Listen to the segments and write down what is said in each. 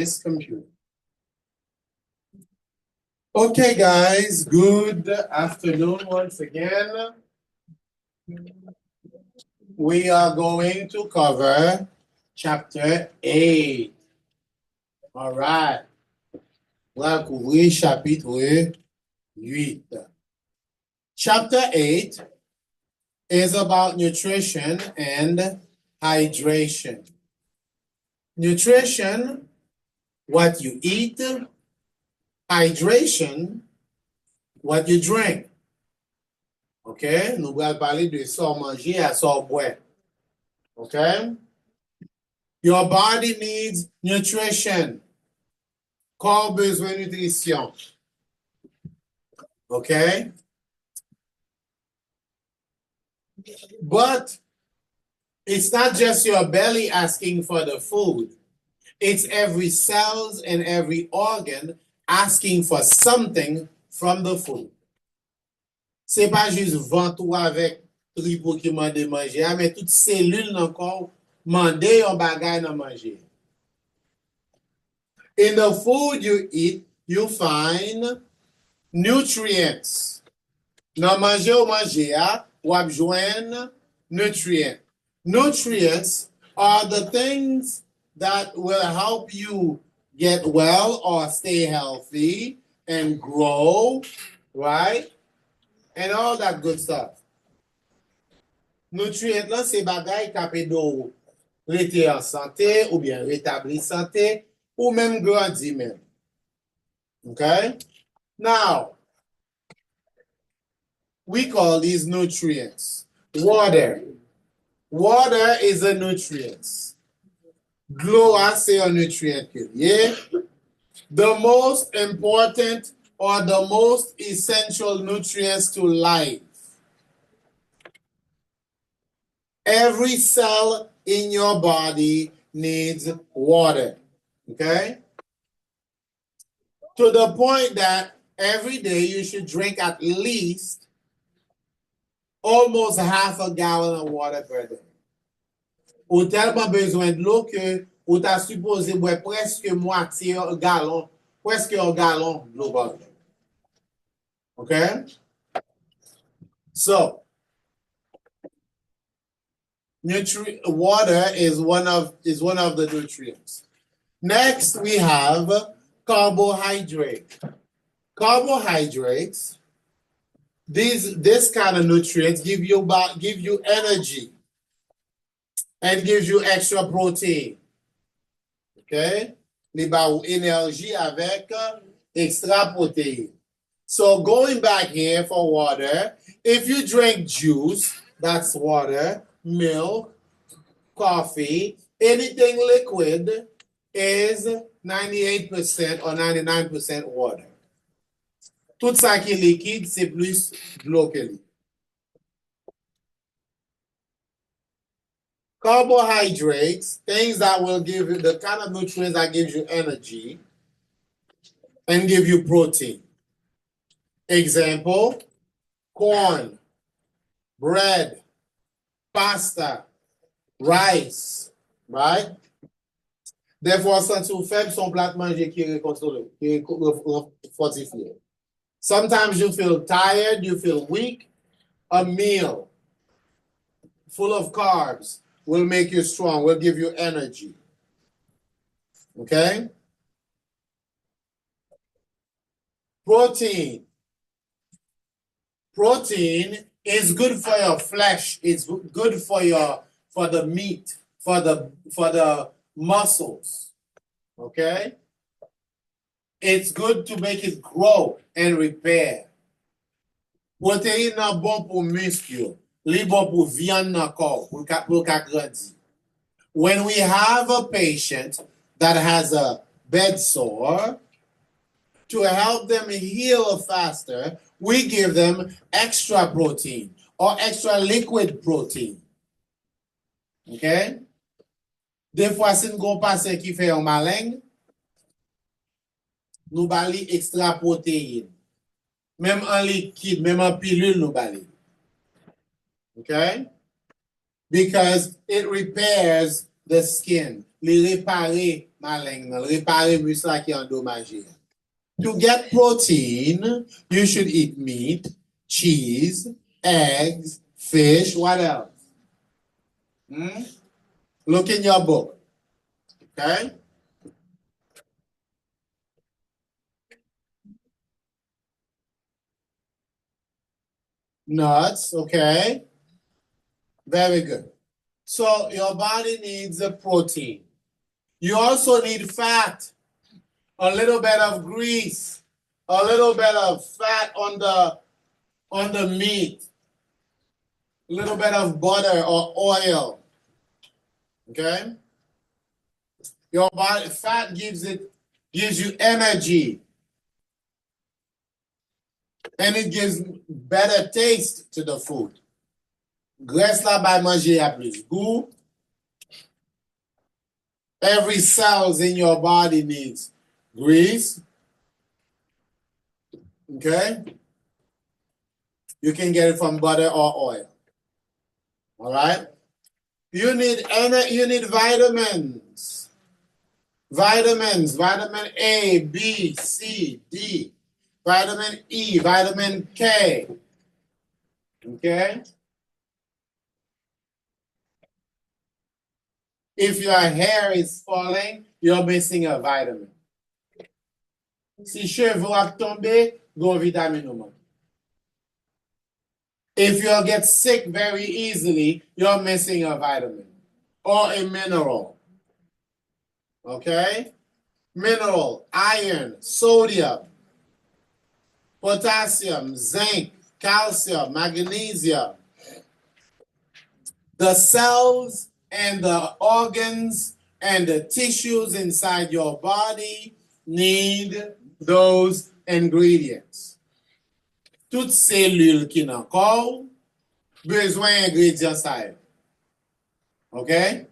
this computer. Okay, guys, good afternoon once again. We are going to cover chapter 8. All right. On va couvrir chapitre 8. Chapter 8 is about nutrition and hydration. Nutrition, what you eat. Hydration, what you drink. OK? Nous allons parler de ça manger à ça boire. OK? Your body needs nutrition. Corps besoin de nutrition. OK? But it's not just your belly asking for the food. It's every cells and every organ asking for something from the food. C'est pas juste ventre avec tripo qui mande manger, mais toute cellule dans corps mande yon bagay nan manger. In the food you eat, you find nutrients. Nan manger ou manger ou ap jwenn nutrient. Nutrients are the things that will help you get well or stay healthy and grow, right? And all that good stuff. Nutrient là, c'est bagay kapé do rete en santé ou bien rétabli santé ou même grandi même. Okay? Now, we call these nutrients water. Water is a nutrient. Glow, c'est un nutrient. Yeah? The most important or the most essential nutrients to life. Every cell in your body needs water. Okay? To the point that every day you should drink at least almost half a gallon of water per day. Ou tellement besoin de l'eau que ou t'as supposé boire presque moitié un gallon, presque un gallon d'eau par jour. Okay? So, water is one of the nutrients. Next, we have carbohydrate. Carbohydrates, this kind of nutrients give you energy and gives you extra protein. Okay? Li ba ou énergie avec extra protein. So going back here for water, if you drink juice, that's water, milk, coffee, anything liquid is 98% or 99% water. Tout ça qui est liquide, c'est plus de l'eau que liquide. Carbohydrates, things that will give you the kind of nutrients that gives you energy and give you protein. Example, corn, bread, pasta, rice, right? Des fois, sentir faible, son plat manger qui est fortifié. Sometimes you feel tired, you feel weak. A meal full of carbs will make you strong, will give you energy. Okay? Protein. Protein is good for your flesh. It's good for the meat, for the muscles. Okay? It's good to make it grow and repair. Protein nan bon pour muscle. Li bon pour viande nan corps, pour ka grandi. When we have a patient that has a bed sore, to help them heal faster, we give them extra protein or extra liquid protein. Okay? Des fois, si nous avons un patient qui fait un malin, nous bali extra protéine. Même en liquide, même en pilule, nous bali. Okay? Because it repairs the skin. li repare maleng nan, li repare muscle qui endommagé. To get protein, you should eat meat, cheese, eggs, fish, what else? Look in your book. Okay? Nuts, okay? Very good. So your body needs a protein. You also need fat, a little bit of grease, a little bit of fat on the meat, a little bit of butter or oil. Okay? Your body fat gives you energy. And it gives better taste to the food. Graisse là by manger a plus goût. Every cells in your body needs grease. Okay? You can get it from butter or oil. All right? You need vitamins. Vitamins, vitamin A, B, C, D, vitamin E, vitamin K. Okay? If your hair is falling, you're missing a vitamin. Si cheveux a tombé, go vitamin ou. If you get sick very easily, you're missing a vitamin or a mineral. Okay? Mineral, iron, sodium, potassium, zinc, calcium, magnesium. The cells and the organs and the tissues inside your body need those ingredients. Toute cellule qui nan corps besoin ingrédients ça. Okay?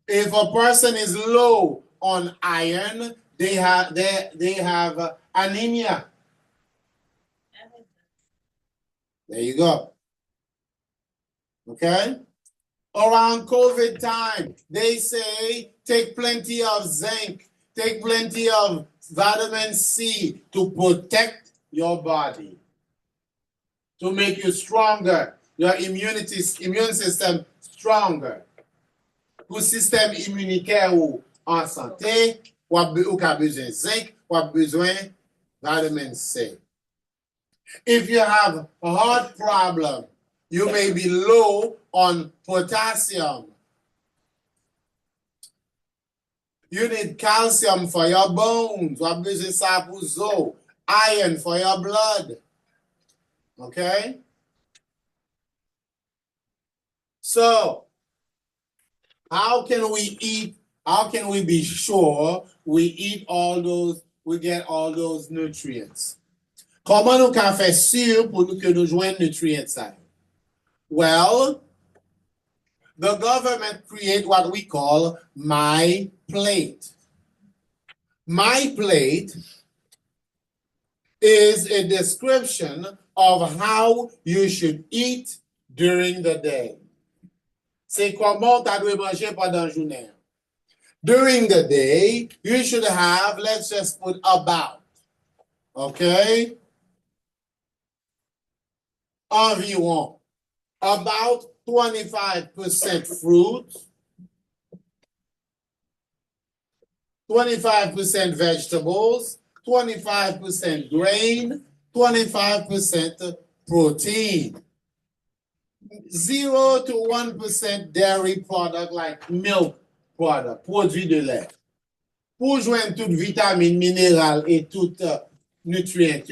If a person is low on iron, they have anemia. There you go. Okay? Around COVID time, they say take plenty of zinc, take plenty of vitamin C to protect your body, to make you stronger, your immune system stronger. Pour système immunitaire ou en santé, ou a besoin zinc, ou a besoin vitamin C. If you have a heart problem, you may be low on potassium. You need calcium for your bones. Ou a besoin ça pour zo. Iron for your blood. Okay? So, how can we eat? How can we be sure we eat all those, we get all those nutrients? Comment nous can faire sûr pour nous que nous joignons nutrients ça? Well, the government create what we call My Plate. My Plate is a description of how you should eat during the day. C'est comment tu dois manger pendant la journée. During the day, you should have, let's just put about, okay? Environ, about 25% fruit, 25% vegetables, 25% grain, 25% protein. 0 to 1% dairy product like milk product, produit de lait. Pour joindre toute vitamine, minérale et toute nutrient,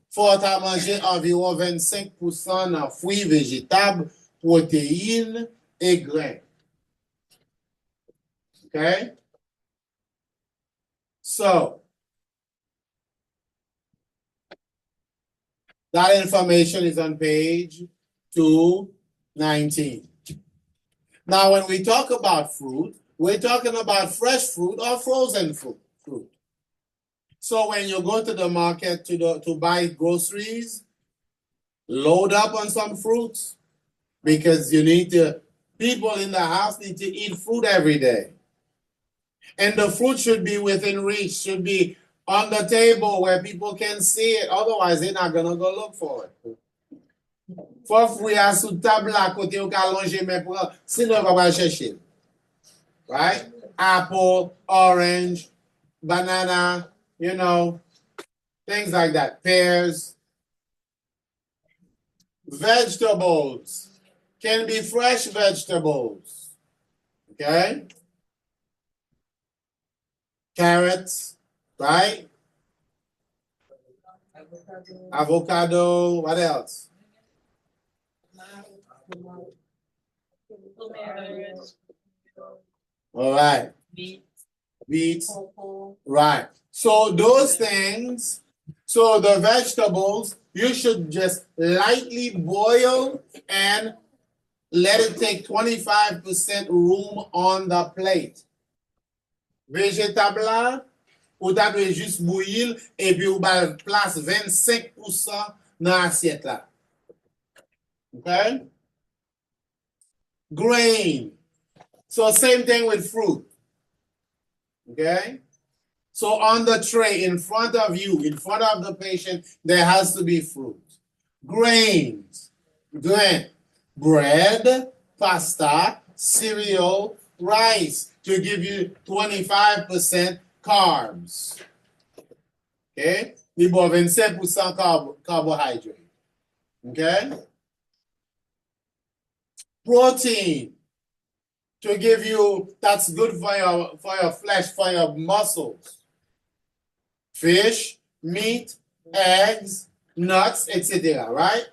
faut manger environ 25% de fruits végétables, protéines et grains. Okay? So, that information is on page 219. Now, when we talk about fruit, we're talking about fresh fruit or frozen fruit. So when you go to the market to buy groceries, load up on some fruits because you need to People in the house need to eat fruit every day. And the fruit should be within reach, should be on the table where people can see it. Otherwise, they're not going to go look for it. Faut fouiller sous table à côté ou qu'à longer mais pour sinon on va chercher. Right? Apple, orange, banana, you know, things like that. Pears. Vegetables can be fresh vegetables. Okay? Carrots, right? Avocado, what else? All right. Beets. Right. So those things, so the vegetables, you should just lightly boil and let it take 25% room on the plate. Végétable, ou ta dwe juste bouillir et puis ou ba place 25% dans l'assiette là. Okay? Grain. So same thing with fruit. Okay? So on the tray in front of you, in front of the patient, there has to be fruit. Grains. Grain. Bread, pasta, cereal, rice to give you 25% carbs. Okay? You have 25% carbohydrate. Okay? Protein to give you, that's good for your flesh, for your muscles. Fish, meat, eggs, nuts, etc. Right?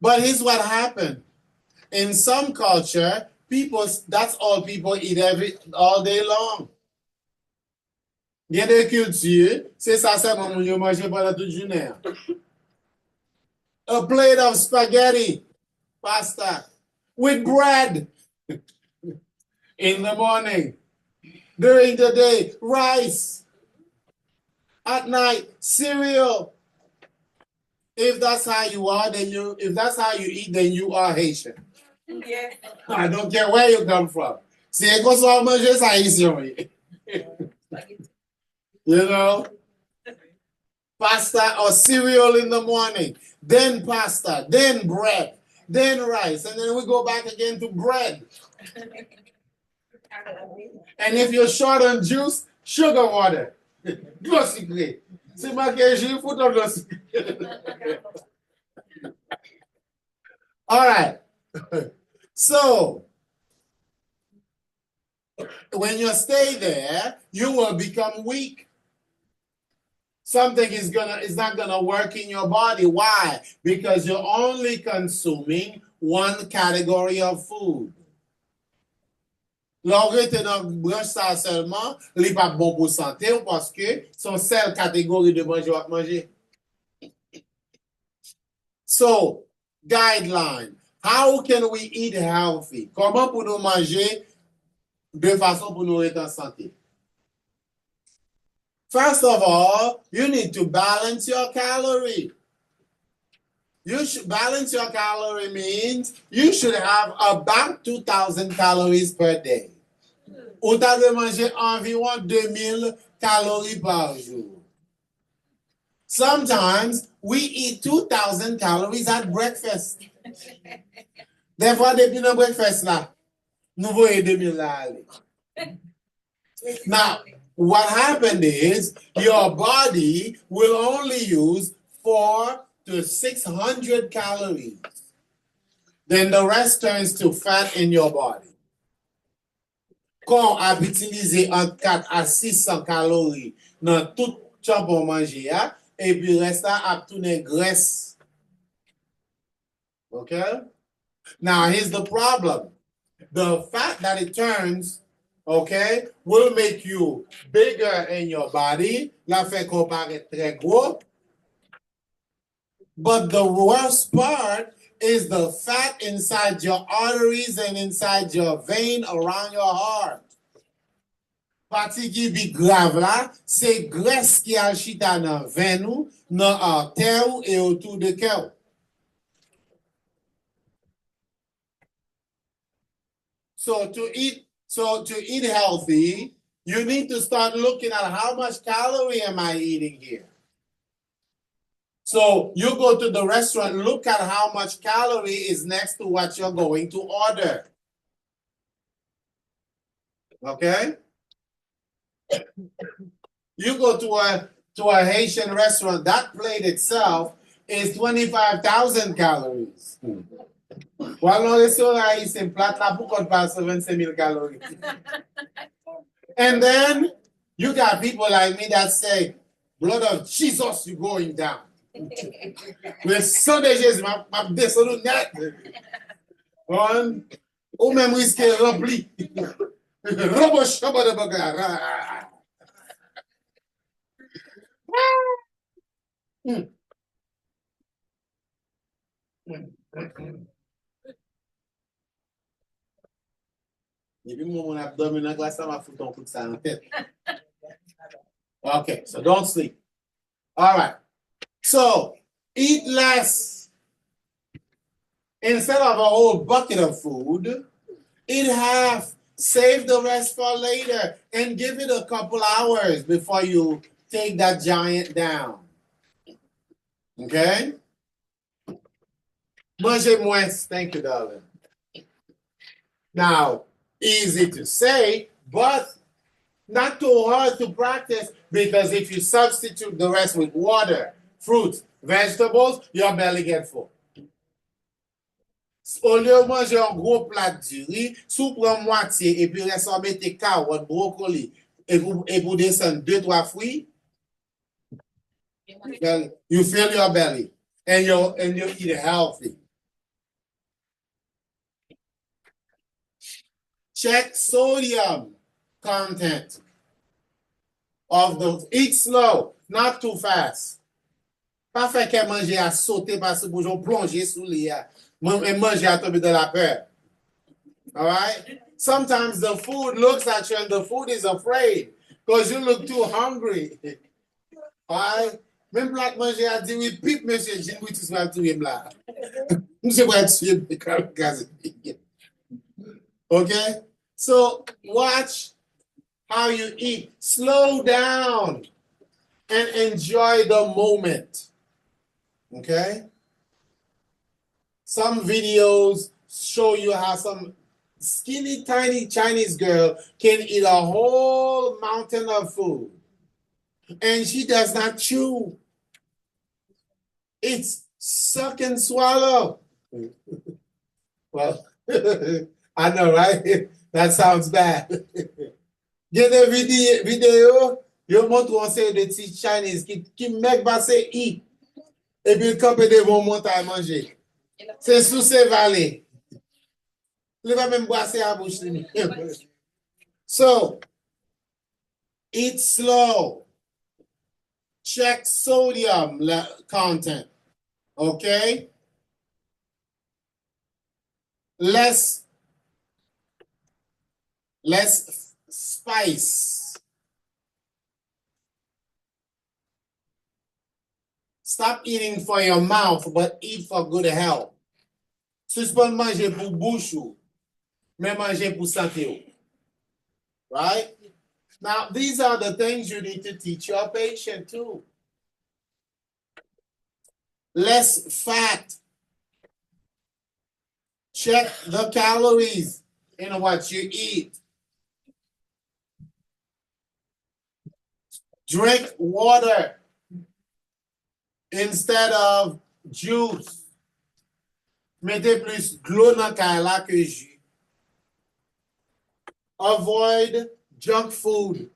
But here's what happened. In some culture, people, that's all people eat all day long. Il y a des cultures, c'est ça seulement que vous mangez pendant toute journée. A plate of spaghetti, pasta, with bread in the morning. During the day, rice. At night, cereal. If that's how you are, if that's how you eat, then you are Haitian. Yeah. I don't care where you come from. C'est qu'on soit manger ça ici. You know? Pasta or cereal in the morning, then pasta, then bread, then rice, and then we go back again to bread. And if you're short on juice, sugar water. L'eau sucrée. C'est marqué jus, faut de l'eau sucrée. All right. So, when you stay there, you will become weak. Something is not gonna work in your body. Why? Because you're only consuming one category of food. L'engrais dans branche ça seulement, il n'est pas bon pour santé parce que son seule catégorie de manger à manger. So, guideline. How can we eat healthy? Comment pour nous manger de façon pour nous être en santé? First of all, you need to balance your calorie. You should balance your calorie means you should have about 2,000 calories per day. Ou t'as de manger environ 2,000 calories par jour. Sometimes we eat 2,000 calories at breakfast. Des fois, depuis le breakfast là, nous voyons 2,000 là aller. Now, what happened is your body will only use 400 to 600 calories. Then the rest turns to fat in your body. Quand on utilise entre 4 à 600 calories dans tout chambon manger, et puis reste à tourner graisse. Okay? Now, here's the problem. The fat that it turns, okay, will make you bigger in your body. La fait qu'on paraît très gros. But the worst part is the fat inside your arteries and inside your vein around your heart. Parti qui est grave là, c'est graisse qui a chita dans veine nous, dans artère et autour de cœur. So to eat healthy, you need to start looking at how much calorie am I eating here. So you go to the restaurant, look at how much calorie is next to what you're going to order. Okay? You go to a Haitian restaurant, that plate itself is 25,000 calories. While restaurant haïtien plate là pour qu'on passe 25,000 calories. And then you got people like me that say, blood of Jesus, you're going down. With Sunday Jésus, ma descend net. On, ou même risque rempli. Robo shaba de bagarre. Depuis mon abdomen, là, ça m'a foutu ton coup de ça en tête. Okay, so don't sleep. All right. So eat less. Instead of a whole bucket of food, eat half. Save the rest for later and give it a couple hours before you take that giant down. Okay? Manger moins. Thank you, darling. Now, easy to say, but not too hard to practice, because if you substitute the rest with water, fruits, vegetables, your belly gets full. Au lieu de manger un gros plat de riz, sous prend moitié et puis reste en mettre carottes, brocoli et vous descendre 2-3 fruits, you fill your belly and you eat healthy. Check sodium content of the, eat slow, not too fast. Pas faire qu'à manger à sauter parce que vous plongez sous les et manger à tomber dans la peur. All right? Sometimes the food looks at you and the food is afraid because you look too hungry. All right? Même plat manger à dire oui, pipe, monsieur, j'ai oui, tu sois tout là. Monsieur va tuer le okay? So watch how you eat. Slow down and enjoy the moment. Okay? Some videos show you how some skinny, tiny Chinese girl can eat a whole mountain of food. And she does not chew. It's suck and swallow. Well, I know, right? That sounds bad. Get a video, you montre on say the Chinese qui mec va se eat. Et puis quand ils vont monter à manger. C'est sous ces vallées. Il va même boire à bouche. So, eat slow. Check sodium content. Okay? Less spice. Stop eating for your mouth, but eat for good health. Suspend manger pour bouche, mais manger pour santé. Right? Now, these are the things you need to teach your patient too. Less fat. Check the calories in what you eat. Drink water instead of juice. Mettez plus d'eau dans la que jus. Avoid junk food.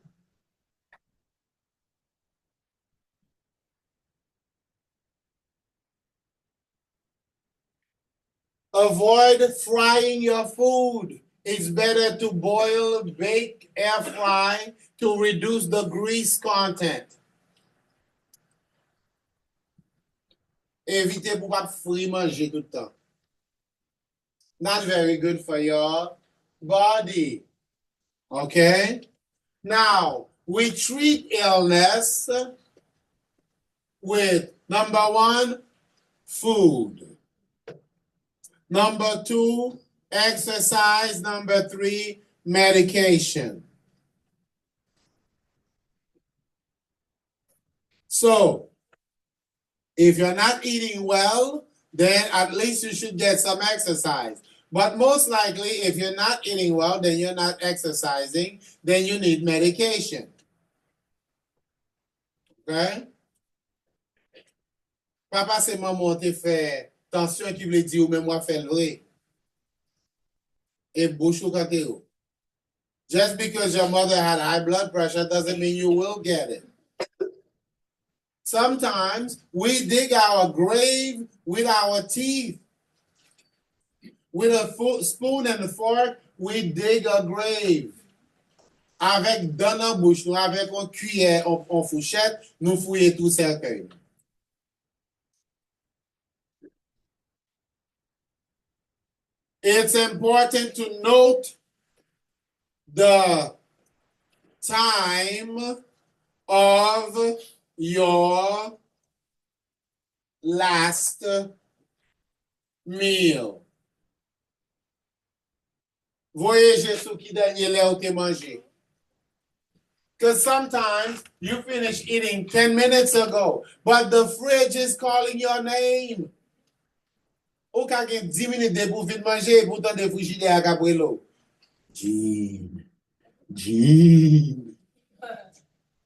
Avoid frying your food. It's better to boil, bake, air fry to reduce the grease content. Évitez pour pas frire manger tout le temps. Not very good for your body. Okay? Now, we treat illness with number 1, food. Number 2, Exercise. Number 3, medication. So, if you're not eating well, then at least you should get some exercise. But most likely, if you're not eating well, then you're not exercising, then you need medication. Okay? Papa se maman te fait tension qui veut dire ou même moi fait vrai. Et bouche ou kante ou. Just because your mother had high blood pressure doesn't mean you will get it. Sometimes we dig our grave with our teeth. With a spoon and a fork, we dig a grave. Avec dans la bouche, nous avec une cuillère en fourchette, nous fouillons tout cercueil. It's important to note the time of your last meal. Voyez sous qui dernier lait ou te mangé. Because sometimes you finish eating 10 minutes ago, but the fridge is calling your name. Ou ka gen 10 minutes de pou vin manger, pourtant de frigidaire à Gabrielo. Jean.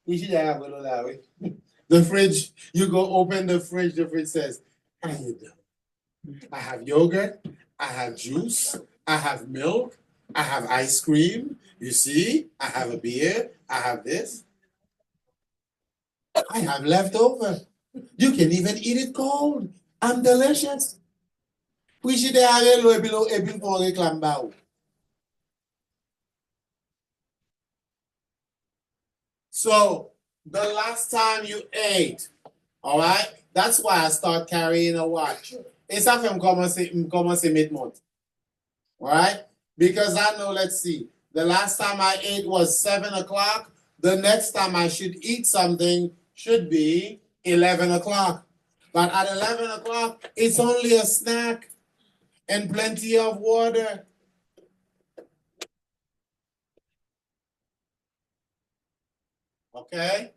Frigidaire à Gabrielo là, oui. The fridge, you go open the fridge says, how you doing? I have yogurt, I have juice, I have milk, I have ice cream. You see, I have a beer, I have this. I have leftover. You can even eat it cold. I'm delicious. So, the last time you ate, all right, that's why I start carrying a watch. Et ça fait commencer maintenant. All right? Because I know, let's see, the last time I ate was 7 o'clock. The next time I should eat something should be 11 o'clock. But at 11 o'clock, it's only a snack and plenty of water. Okay?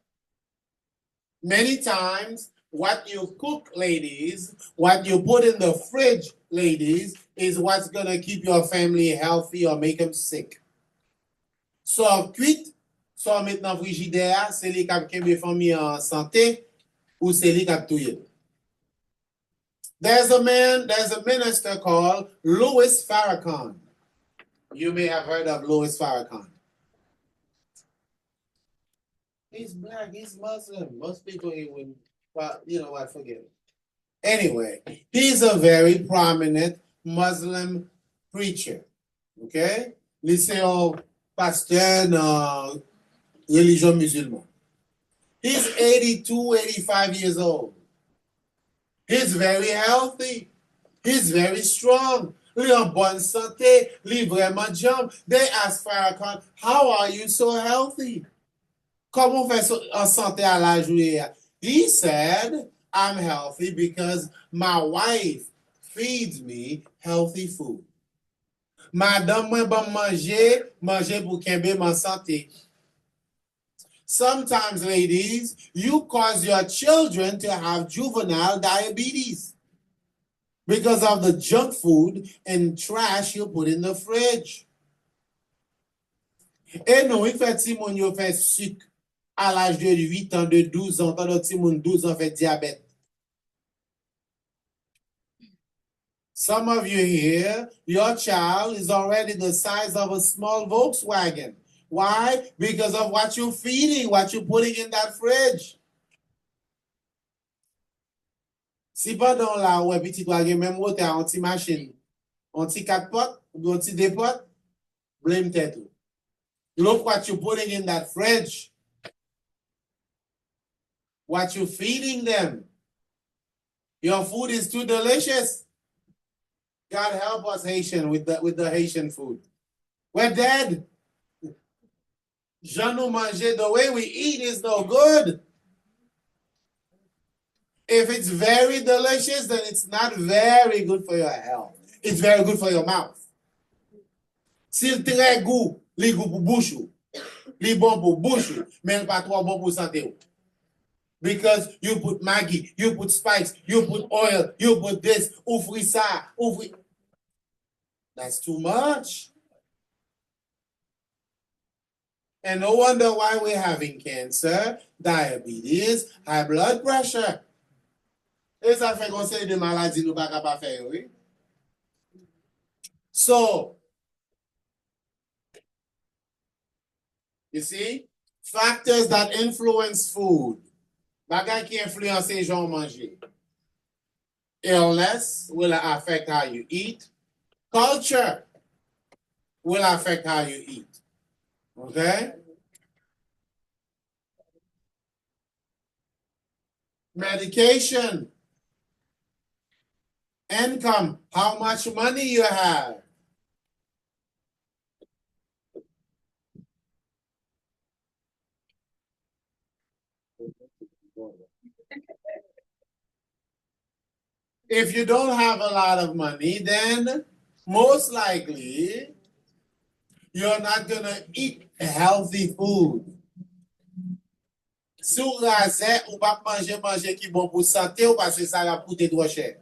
Many times, what you cook, ladies, what you put in the fridge, ladies, is what's going to keep your family healthy or make them sick. So, cuit, so met dans frigidaire, c'est li k'ap kembe famille en santé, ou c'est li k'ap touye. There's a minister called Louis Farrakhan. You may have heard of Louis Farrakhan. He's black, he's Muslim. Most people would, but you know what, forget it. Anyway, he's a very prominent Muslim preacher. Okay? C'est un pasteur dans religion musulmane. He's 82, 85 years old. He's very healthy. He's very strong. Li en bonne santé. Li vraiment jam. They asked Farrakhan, how are you so healthy? Comment fait en santé à l'âge où il est? He said, I'm healthy because my wife feeds me healthy food. Madame, moi bon manger pour kembe ma santé. Sometimes, ladies, you cause your children to have juvenile diabetes because of the junk food and trash you put in the fridge. Et non, il fait si moun yo fait sucre à l'âge de 8 ans, de 12 ans, tant d'autres moun 12 ans fait diabète. Some of you here, your child is already the size of a small Volkswagen. Why? Because of what you're feeding, what you're putting in that fridge. Si pendant là, ouais, petit doigt, même où t'as un petit machine, un petit 4 potes, ou un petit 2 potes, blame tête. Look what you're putting in that fridge. What you're feeding them. Your food is too delicious. God help us, Haitian, with the Haitian food. We're dead. Jean nous manger, the way we eat is no good. If it's very delicious, then it's not very good for your health. It's very good for your mouth. S'il très goût, li goût pour bouche, li bon pour bouche, mais pas trop bon pour santé. Because you put Maggi, you put spice, you put oil, you put this, ouvri ça, ouvri. That's too much. And no wonder why we're having cancer, diabetes, high blood pressure. Et ça fait qu'on sait de maladies nous pas capable faire, oui. So, you see, factors that influence food. Bagay qui influence les gens manger. Illness will affect how you eat. Culture will affect how you eat. Okay? Medication. Income. How much money you have. If you don't have a lot of money, then most likely you're not going to eat healthy food. Si ou razè, ou pas manger qui bon pour santé ou parce que ça va coûter trop cher.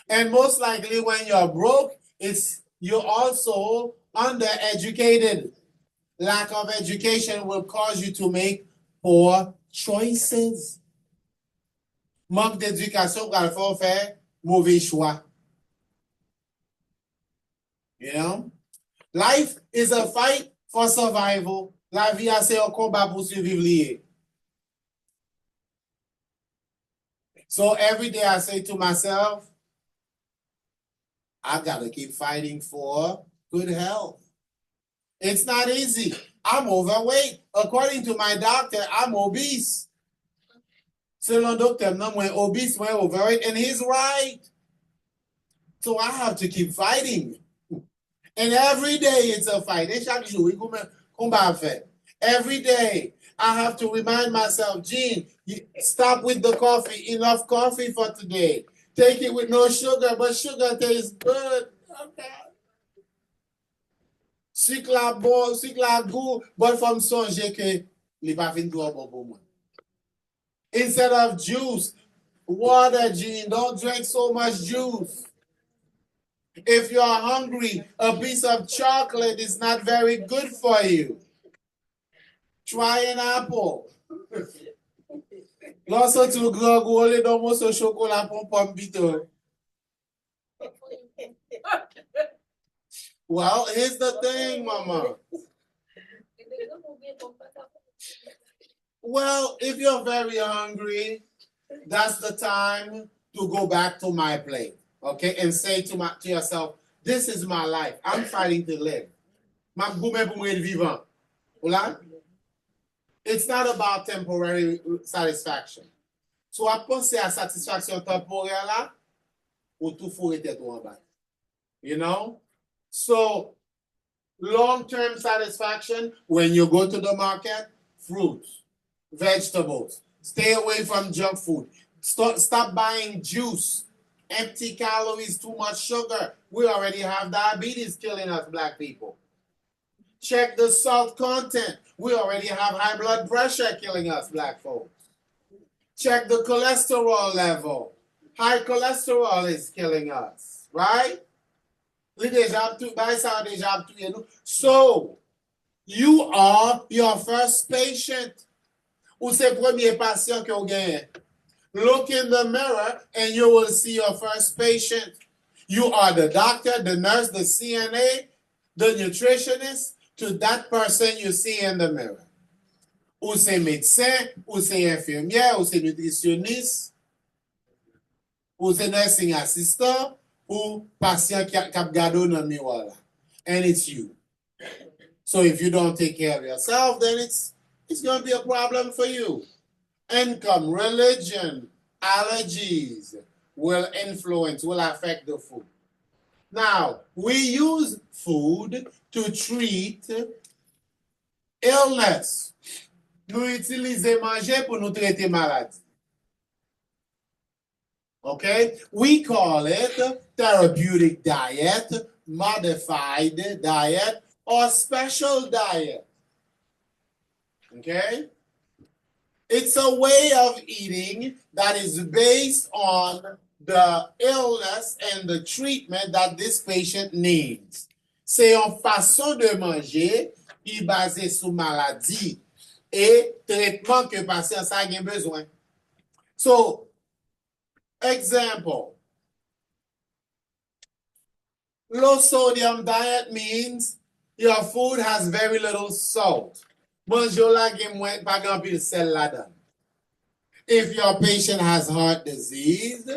And most likely when you're broke, you're also undereducated. Lack of education will cause you to make poor choices. Manque d'éducation va faire mauvais choix. You know? Life is a fight for survival. La vie c'est un combat pour survivre. So every day I say to myself, I gotta keep fighting for good health. It's not easy. I'm overweight. According to my doctor, I'm obese. Selon docteur, non, moi obese, moi overweight, and he's right. So I have to keep fighting. And every day it's a fight. Et chaque jour, every day I have to remind myself, Gene, stop with the coffee. Enough coffee for today. Take it with no sugar, but sugar tastes good. Okay. Sucre la bon, sucre la goût, but from songer que li pa fin do bon pour moi. Instead of juice, water, Gene. Don't drink so much juice. If you're hungry, a piece of chocolate is not very good for you. Try an apple. Lorsque tu grandes, dans mon chocolat pour pomme bito. Well, here's the thing, Mama. Well, if you're very hungry, that's the time to go back to my plate, okay, and say to yourself, "This is my life. I'm fighting to live." It's not about temporary satisfaction. So à penser à satisfaction temporaire là, ou tout faut être en bas. You know? So long-term satisfaction, when you go to the market, fruits, vegetables. Stay away from junk food. Stop buying juice. Empty calories, too much sugar. We already have diabetes killing us, Black people. Check the salt content. We already have high blood pressure killing us, Black folks. Check the cholesterol level. High cholesterol is killing us, right? So, you are your first patient. Ou c'est premier patient que vous gagnez. Look in the mirror and you will see your first patient. You are the doctor, the nurse, the CNA, the nutritionist to that person you see in the mirror. Ou c'est médecin, ou c'est infirmière, ou c'est nutritionniste, ou c'est nursing assistant, ou patient qui a gado dans le miroir. And it's you. So if you don't take care of yourself, then it's going to be a problem for you. Income, religion, allergies will affect the food. Now, we use food to treat illness. Nous utilisons manger pour nous traiter maladie. Okay? We call it therapeutic diet, modified diet or special diet. Okay? It's a way of eating that is based on the illness and the treatment that this patient needs. C'est une façon de manger qui est basée sur maladie et traitement que patient ça a besoin. So, example, low sodium diet means your food has very little salt. Bonjour la gen mwen pa gan pil sel la dan. If your patient has heart disease,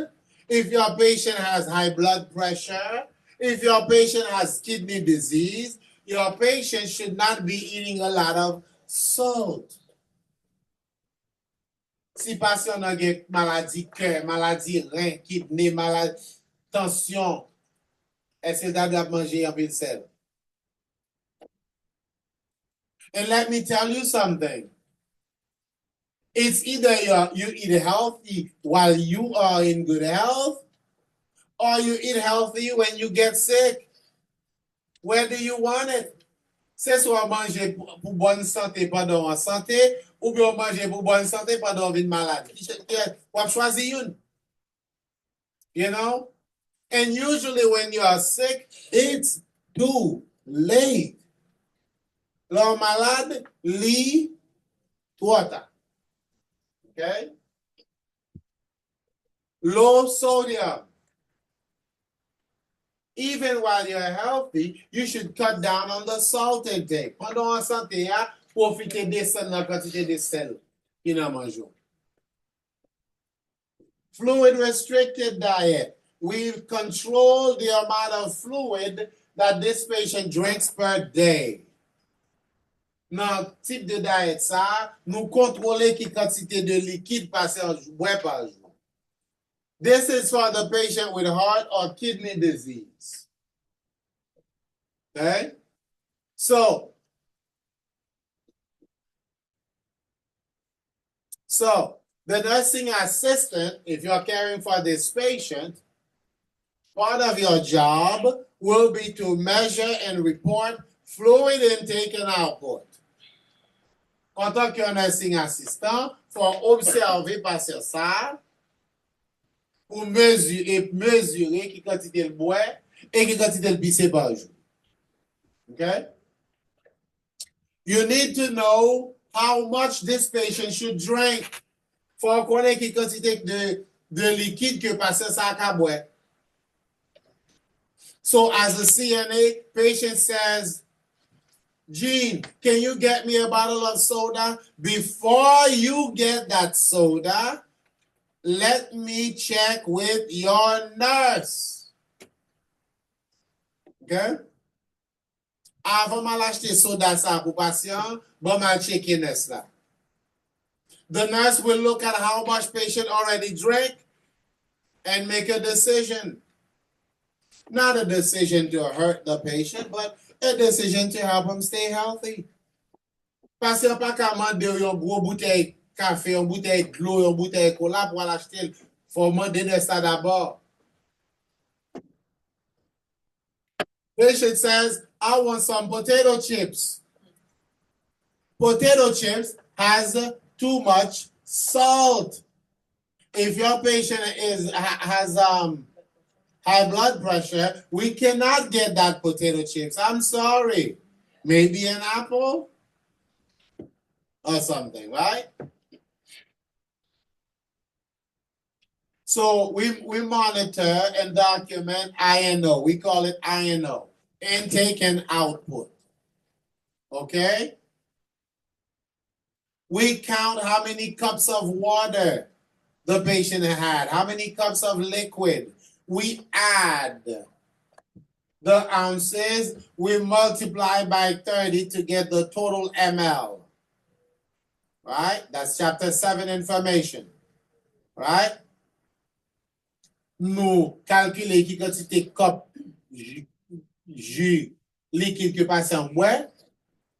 if your patient has high blood pressure, if your patient has kidney disease, your patient should not be eating a lot of salt. Si patient nan gen maladie cœur, maladie rein, kidney, maladie tension, est-ce que doit manger un pil sel? And let me tell you something. It's either you eat healthy while you are in good health, or you eat healthy when you get sick. Where do you want it? C'est soit manger pour bonne santé pendant en santé, ou bien manger pour bonne santé pendant une maladie. Ou choisir une. You know? And usually when you are sick, it's too late. L'homme malade, lit, water. Okay? Low sodium. Even while you're healthy, you should cut down on the salt intake. Pendant en santé, profitez de la quantité de sel qui n'a mangé. Fluid restricted diet. We've controlled the amount of fluid that this patient drinks per day. Dans type de diet ça, nous contrôlons qui quantité de liquide passé en boit par jour. This is for the patient with heart or kidney disease. Okay? So the nursing assistant, if you're caring for this patient, part of your job will be to measure and report fluid intake and output. En tant que nursing assistant, il faut observer patient ça pour mesurer qui quantité de bois et qui quantité de pisse par jour. Okay? You need to know how much this patient should drink. Faut connaître qui quantité de liquide que patient ça a boire. So as a CNA, patient says, Gene, can you get me a bottle of soda? Before you get that soda, let me check with your nurse. Okay? Avant mal acheter soda ça pour patient, bon mal checker nurse là. The nurse will look at how much patient already drank and make a decision. Not a decision to hurt the patient, but a decision to help him stay healthy. Patient pas qu'à demander une gros bouteille café, une bouteille d'eau, une bouteille cola pour l'acheter. Faut demander de ça d'abord. Patient says, I want some potato chips. Potato chips has too much salt. If your patient has high blood pressure, we cannot get that potato chips. I'm sorry. Maybe an apple or something, right? So we monitor and document INO. We call it INO, intake and output. Okay? We count how many cups of water the patient had, how many cups of liquid. We add the ounces, we multiply by 30 to get the total ml. Right? That's chapter 7 information. Right? Nous calculer qui quantité cup jus liquide que patient boit,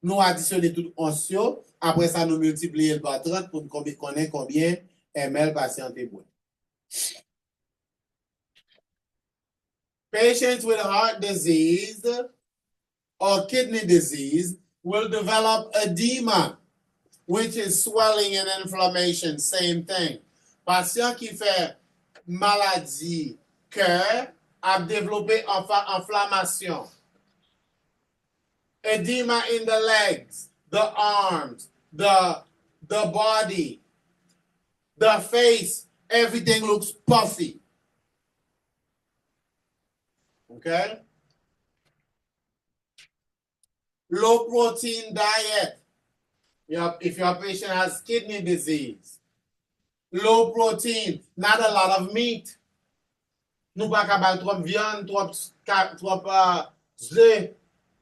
nous additionner tout oncio, après ça nous multiplier par 30 pour connaître combien ml patient boit. Patients with heart disease or kidney disease will develop edema, which is swelling and inflammation, same thing. Patient qui fait maladie cœur a développé inflammation. Edema in the legs, the arms, the body, the face, everything looks puffy. Okay? Low protein diet. If your patient has kidney disease, low protein, not a lot of meat. Nou pa kabal trop viande, trop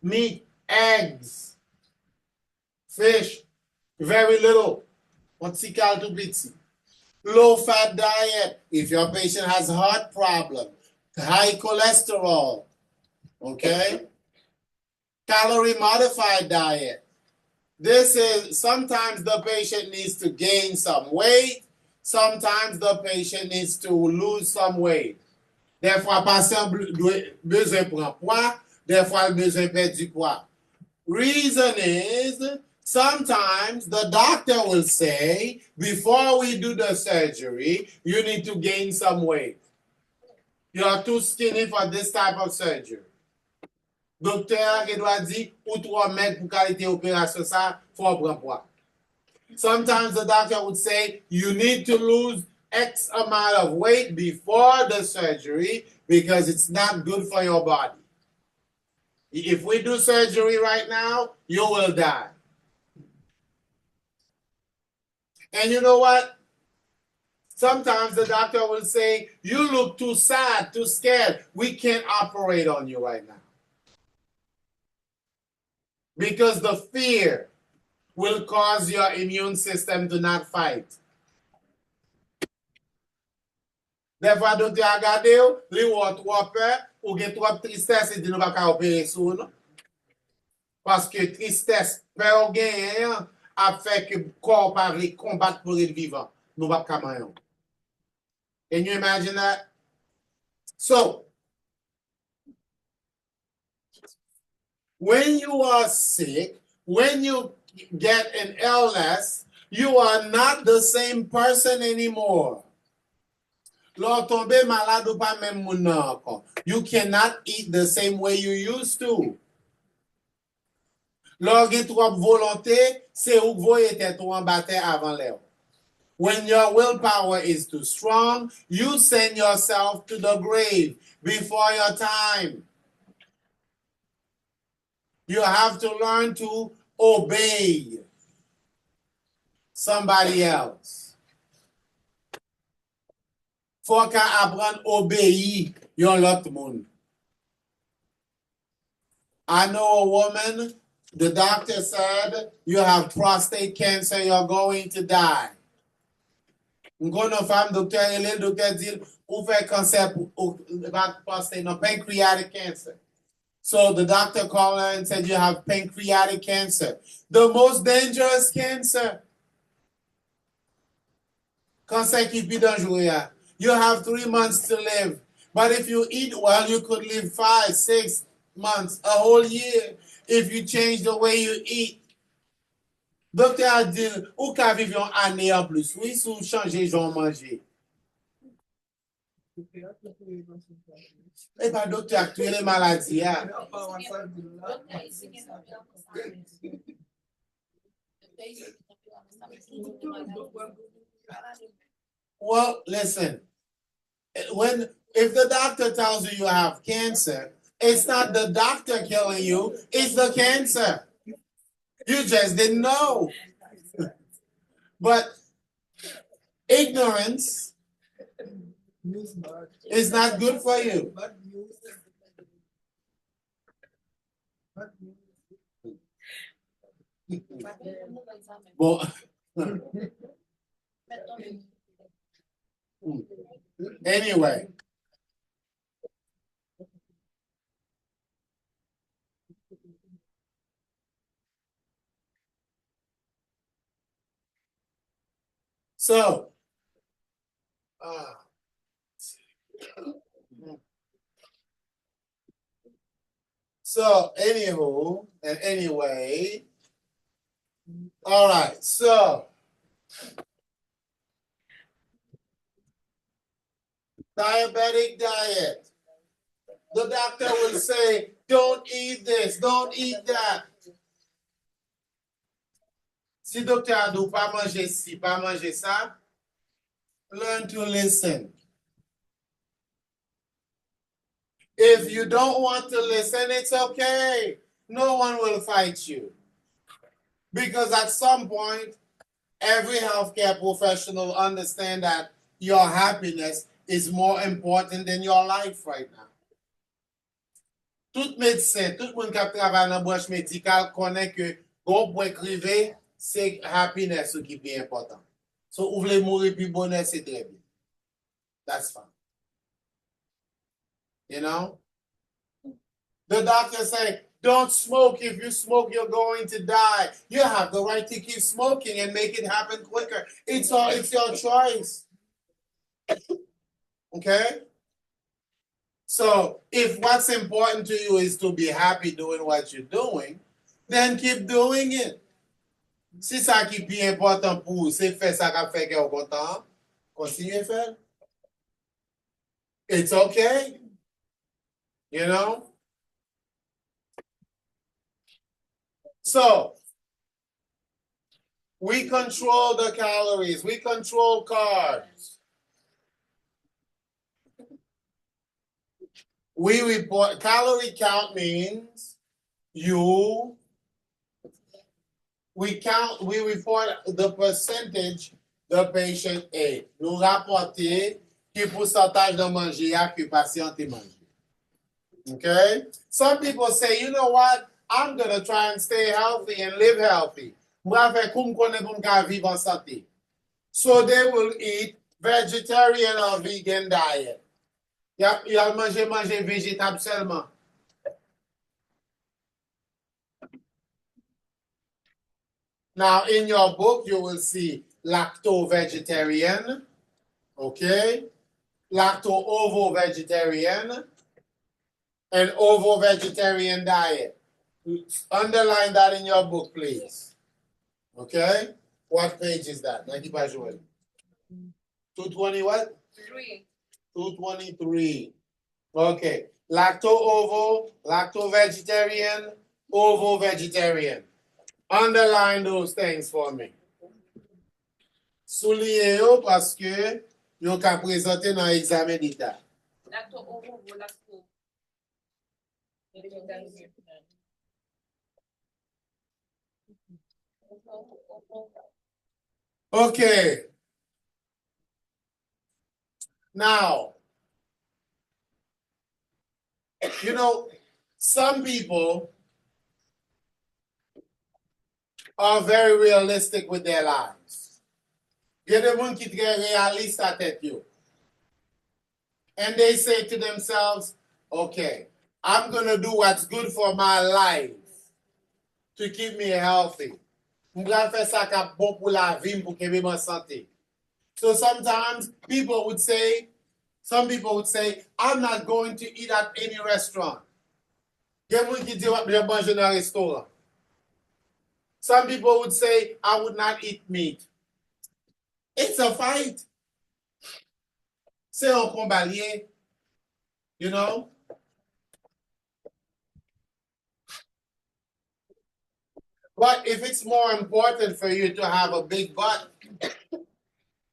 meat, eggs, fish, very little. On ti kal tout petit. Low fat diet. If your patient has heart problem, high cholesterol, okay? Calorie modified diet. This is sometimes the patient needs to gain some weight. Sometimes the patient needs to lose some weight. Des fois, patient besoin prendre poids. Des fois, il besoin perdre du poids. Reason is, sometimes the doctor will say, before we do the surgery, you need to gain some weight. You are too skinny for this type of surgery. Docteur Edouard dit, ou 3 mètres pour qualité opération ça, faut prendre poids. Sometimes the doctor would say, you need to lose X amount of weight before the surgery because it's not good for your body. If we do surgery right now, you will die. And you know what? Sometimes the doctor will say, you look too sad, too scared. We can't operate on you right now. Because the fear will cause your immune system to not fight. Des fois, docteur a gardé ou, li ou trop peur, ou gen trop tristesse, et dit nous pas qu'à opérer sur nous. Parce que tristesse, peur gen, a fait que corps pas combattre pour être vivant. Nous pas qu'à manger. Can you imagine that? So, when you are sick, when you get an illness, you are not the same person anymore. Lors tomber malade ou pas même moun nan encore. You cannot eat the same way you used to. Lors gen trop volonté, c'est ou voye tête ou en bataille avant l'heure. When your willpower is too strong, you send yourself to the grave before your time. You have to learn to obey somebody else. Faut qu'à apprendre obéir yon lot moun. I know a woman, the doctor said, you have prostate cancer, you're going to die. M'gon nan femme, docteur ele, docteur dit, ou fait cancer ou prostate, no pancreatic cancer. So the doctor called her and said, you have pancreatic cancer. The most dangerous cancer. Cancer qui plus dangereux. You have 3 months to live. But if you eat well, you could live 5, 6 months, a whole year, if you change the way you eat. Docteur a dit, ou ka vivre yon année en plus, oui, si vous changez jon manger. Eh bien, docteur, actuellement, les maladies, hein? Well, listen. If the doctor tells you you have cancer, it's not the doctor killing you, it's the cancer. You just didn't know. But ignorance is not good for you. Well, anyway. So, So, anywho, and anyway, all right, so diabetic diet. The doctor will say, don't eat this, don't eat that. Si docteur a dit pas manger ci, pas manger ça, learn to listen. If you don't want to listen, it's okay. No one will fight you. Because at some point, every healthcare professional understand that your happiness is more important than your life right now. Tout médecin, tout le monde qui travaille dans la branche médicale connaît que bon point crivé, c'est happiness qui est plus important. So, vous voulez mourir puis bonheur, c'est très bien. That's fine. You know? The doctor say, don't smoke. If you smoke, you're going to die. You have the right to keep smoking and make it happen quicker. It's your choice. Okay? So if what's important to you is to be happy doing what you're doing, then keep doing it. Si ça qui est plus important pour vous, c'est faire ça qui fait que vous êtes content, continuez à faire. It's okay. You know? So, we control the calories. We control carbs. We report, calorie count means we report the percentage the patient ate. Nous rapporter quel pourcentage de manger que patient a mangé. Okay? Some people say, you know what? I'm going to try and stay healthy and live healthy. So they will eat vegetarian or vegan diet. Ils manger végétable seulement. Now, in your book, you will see lacto-vegetarian, okay? Lacto-ovo-vegetarian, and ovo-vegetarian diet. Underline that in your book, please. Okay? What page is that? 220 what? 3. 223. Okay. Lacto-ovo, lacto-vegetarian, ovo-vegetarian. Underline those things for me. Soulignez yo parce que yo ka présenter dans l'examen d'état. Lacto-ovo, lacto. Okay. Now, you know, some people are very realistic with their lives. Il y a des gens qui sont réalistes à tête yo. And they say to themselves, okay, I'm going to do what's good for my life to keep me healthy. Je vais faire ça qui est bon pour la vie, pour que je me santé. So sometimes some people would say, I'm not going to eat at any restaurant. Some people would say, I would not eat meat. It's a fight. C'est un combat lié. You know? But if it's more important for you to have a big butt,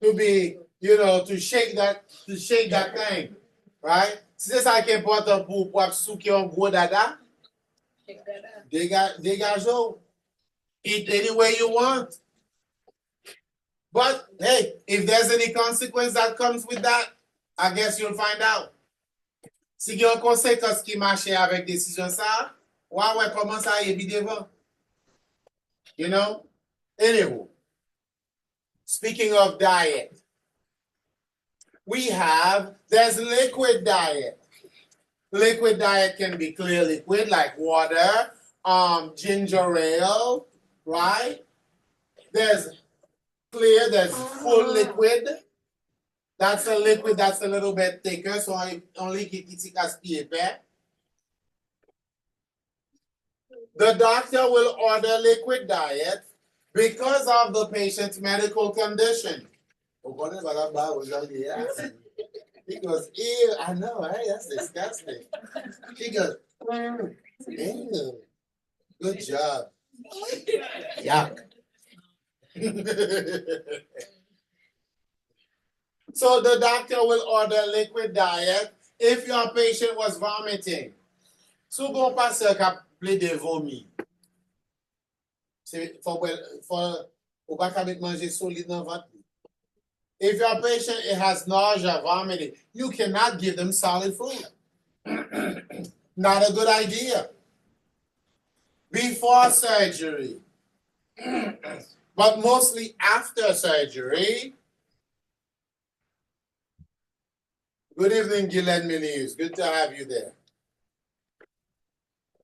to be, to shake that thing, right? Si c'est ça qui est important pour souquer un gros dada, dégage-o. Eat any way you want. But hey, if there's any consequence that comes with that, I guess you'll find out. Si il y a une conséquence qui marche avec décision ça, ouais, comment ça y est devant? You know? Anyway, speaking of diet, there's liquid diet. Liquid diet can be clear liquid like water, ginger ale, right? There's full liquid. That's a liquid that's a little bit thicker, so only kitty gaspiller. The doctor will order liquid diet because of the patient's medical condition. He goes, ew, I know, right? That's disgusting. He goes, ew. Good job. Yuck. So the doctor will order liquid diet if your patient was vomiting. So bon passer ka ple de vomi. C'est faut pas qu'avec manger solide dans votre. If your patient has nausea, vomiting, you cannot give them solid food. Not a good idea. Before surgery, but mostly after surgery. Good evening, Guylaine Milius. Good to have you there.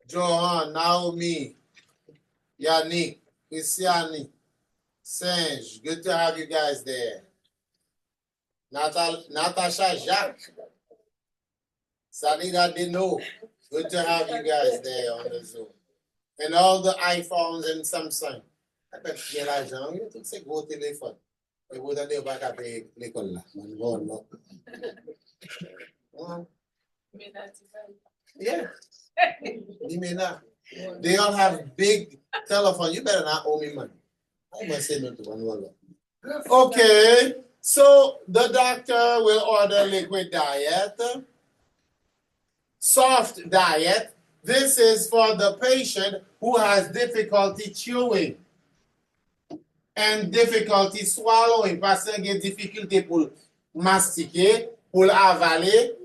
Johan, Naomi, Yannick, Christiani, Singe. Good to have you guys there. Natasha Jacques, Sanida Dino. Good to have you guys there on the Zoom. And all the iPhones and Samsung. I bet you like Jean, you took say go téléphone. Et vous allez pas taper l'école là. Yeah. They all have big telephone. You better not owe me money. I must say no to one. Okay. So the doctor will order liquid diet, soft diet. This is for the patient who has difficulty chewing and difficulty swallowing. Parce qu'il y a difficulté pour mastiquer, pour avaler.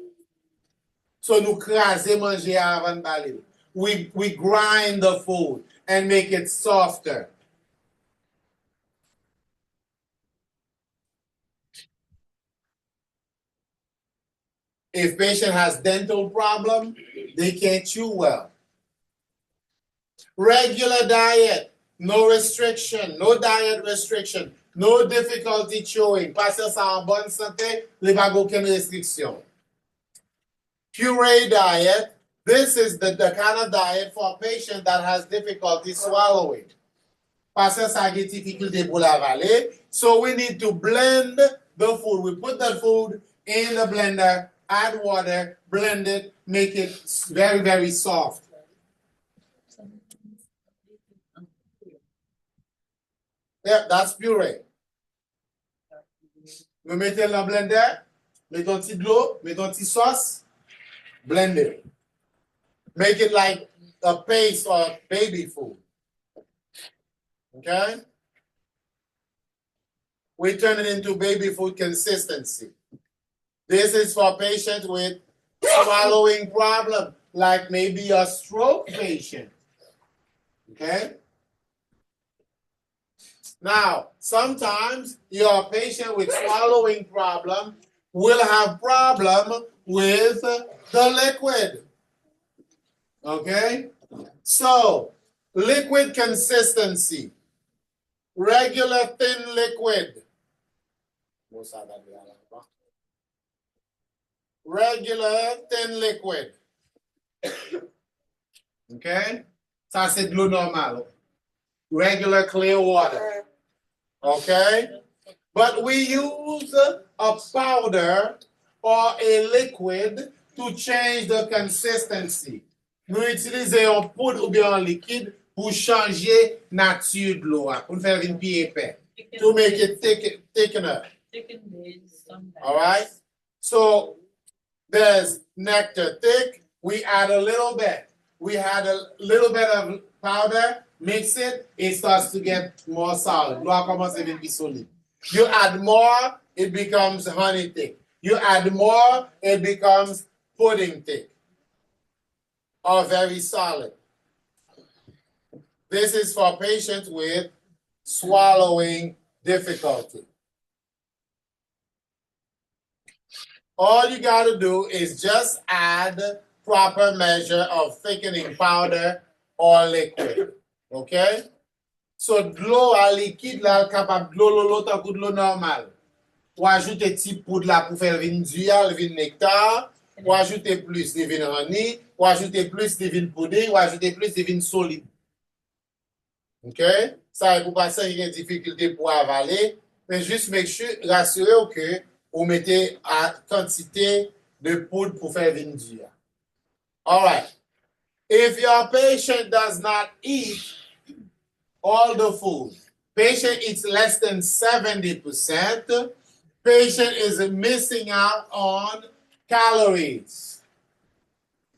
So nous craser manger avant de baler. We grind the food and make it softer. If patient has dental problem, they can't chew well. Regular diet, no restriction, no diet restriction, no difficulty chewing. Passer ça en bonne santé, il n'y a pas aucune restriction. Puree diet, this is the kind of diet for a patient that has difficulty swallowing. Passer ça a des difficultés pour l'avaler, so we need to blend the food. We put the food in the blender, add water, blend it, make it very, very soft. Yeah, that's puree. Nous mettons dans le blender, mettons un petit de l'eau, mettons un petit sauce, blend it. Make it like a paste or baby food. Okay? We turn it into baby food consistency. This is for patients with swallowing problem, like maybe a stroke patient. Okay? Now, sometimes your patient with swallowing problem will have problem with the liquid. Okay? So, liquid consistency. Regular thin liquid. Regular thin liquid. Okay? Ça, c'est de l'eau normale. Regular clear water. Okay? But we use a powder or a liquid to change the consistency. Nous utilisons une poudre ou bien un liquide pour changer nature de l'eau, pour faire une plus épais, to make it thickener. All right? So there's nectar thick. We add a little bit. We add a little bit of powder, mix it, it starts to get more solid. L'eau commence à devenir solide. You add more, it becomes honey thick. You add more, it becomes pudding thick or very solid. This is for patients with swallowing difficulty. All you got to do is just add proper measure of thickening powder or liquid. Okay? So, de l'eau à liquide, là, capable de l'eau, tant que de l'eau normale. Ou ajouter petit poudre là pour faire vin dual, vin nectar. Ou ajouter plus de vin honey. Ou ajouter plus de vin pudding. Ou ajouter plus de vin solide. OK? Ça, pour passer, il y a une difficulté pour avaler, mais juste rassurez-vous que vous mettez à quantité de poudre pour faire venir du. All right. If your patient does not eat all the food, patient eats less than 70%, patient is missing out on calories.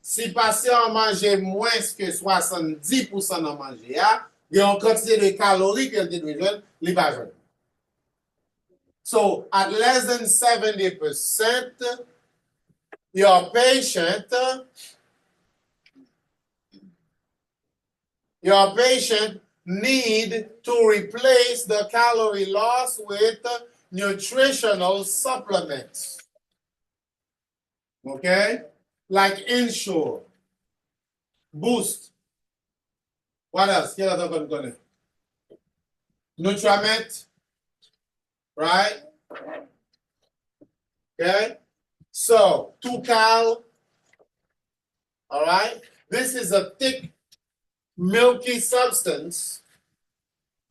Si patient mange moins que 70% de manger, il y a une quantité de calories que le pas jeune. So at less than 70%, your patient need to replace the calorie loss with nutritional supplements. Okay? Like Ensure, Boost. What else? Nutrament, right? Okay? So, Tucal, all right? This is a thick, milky substance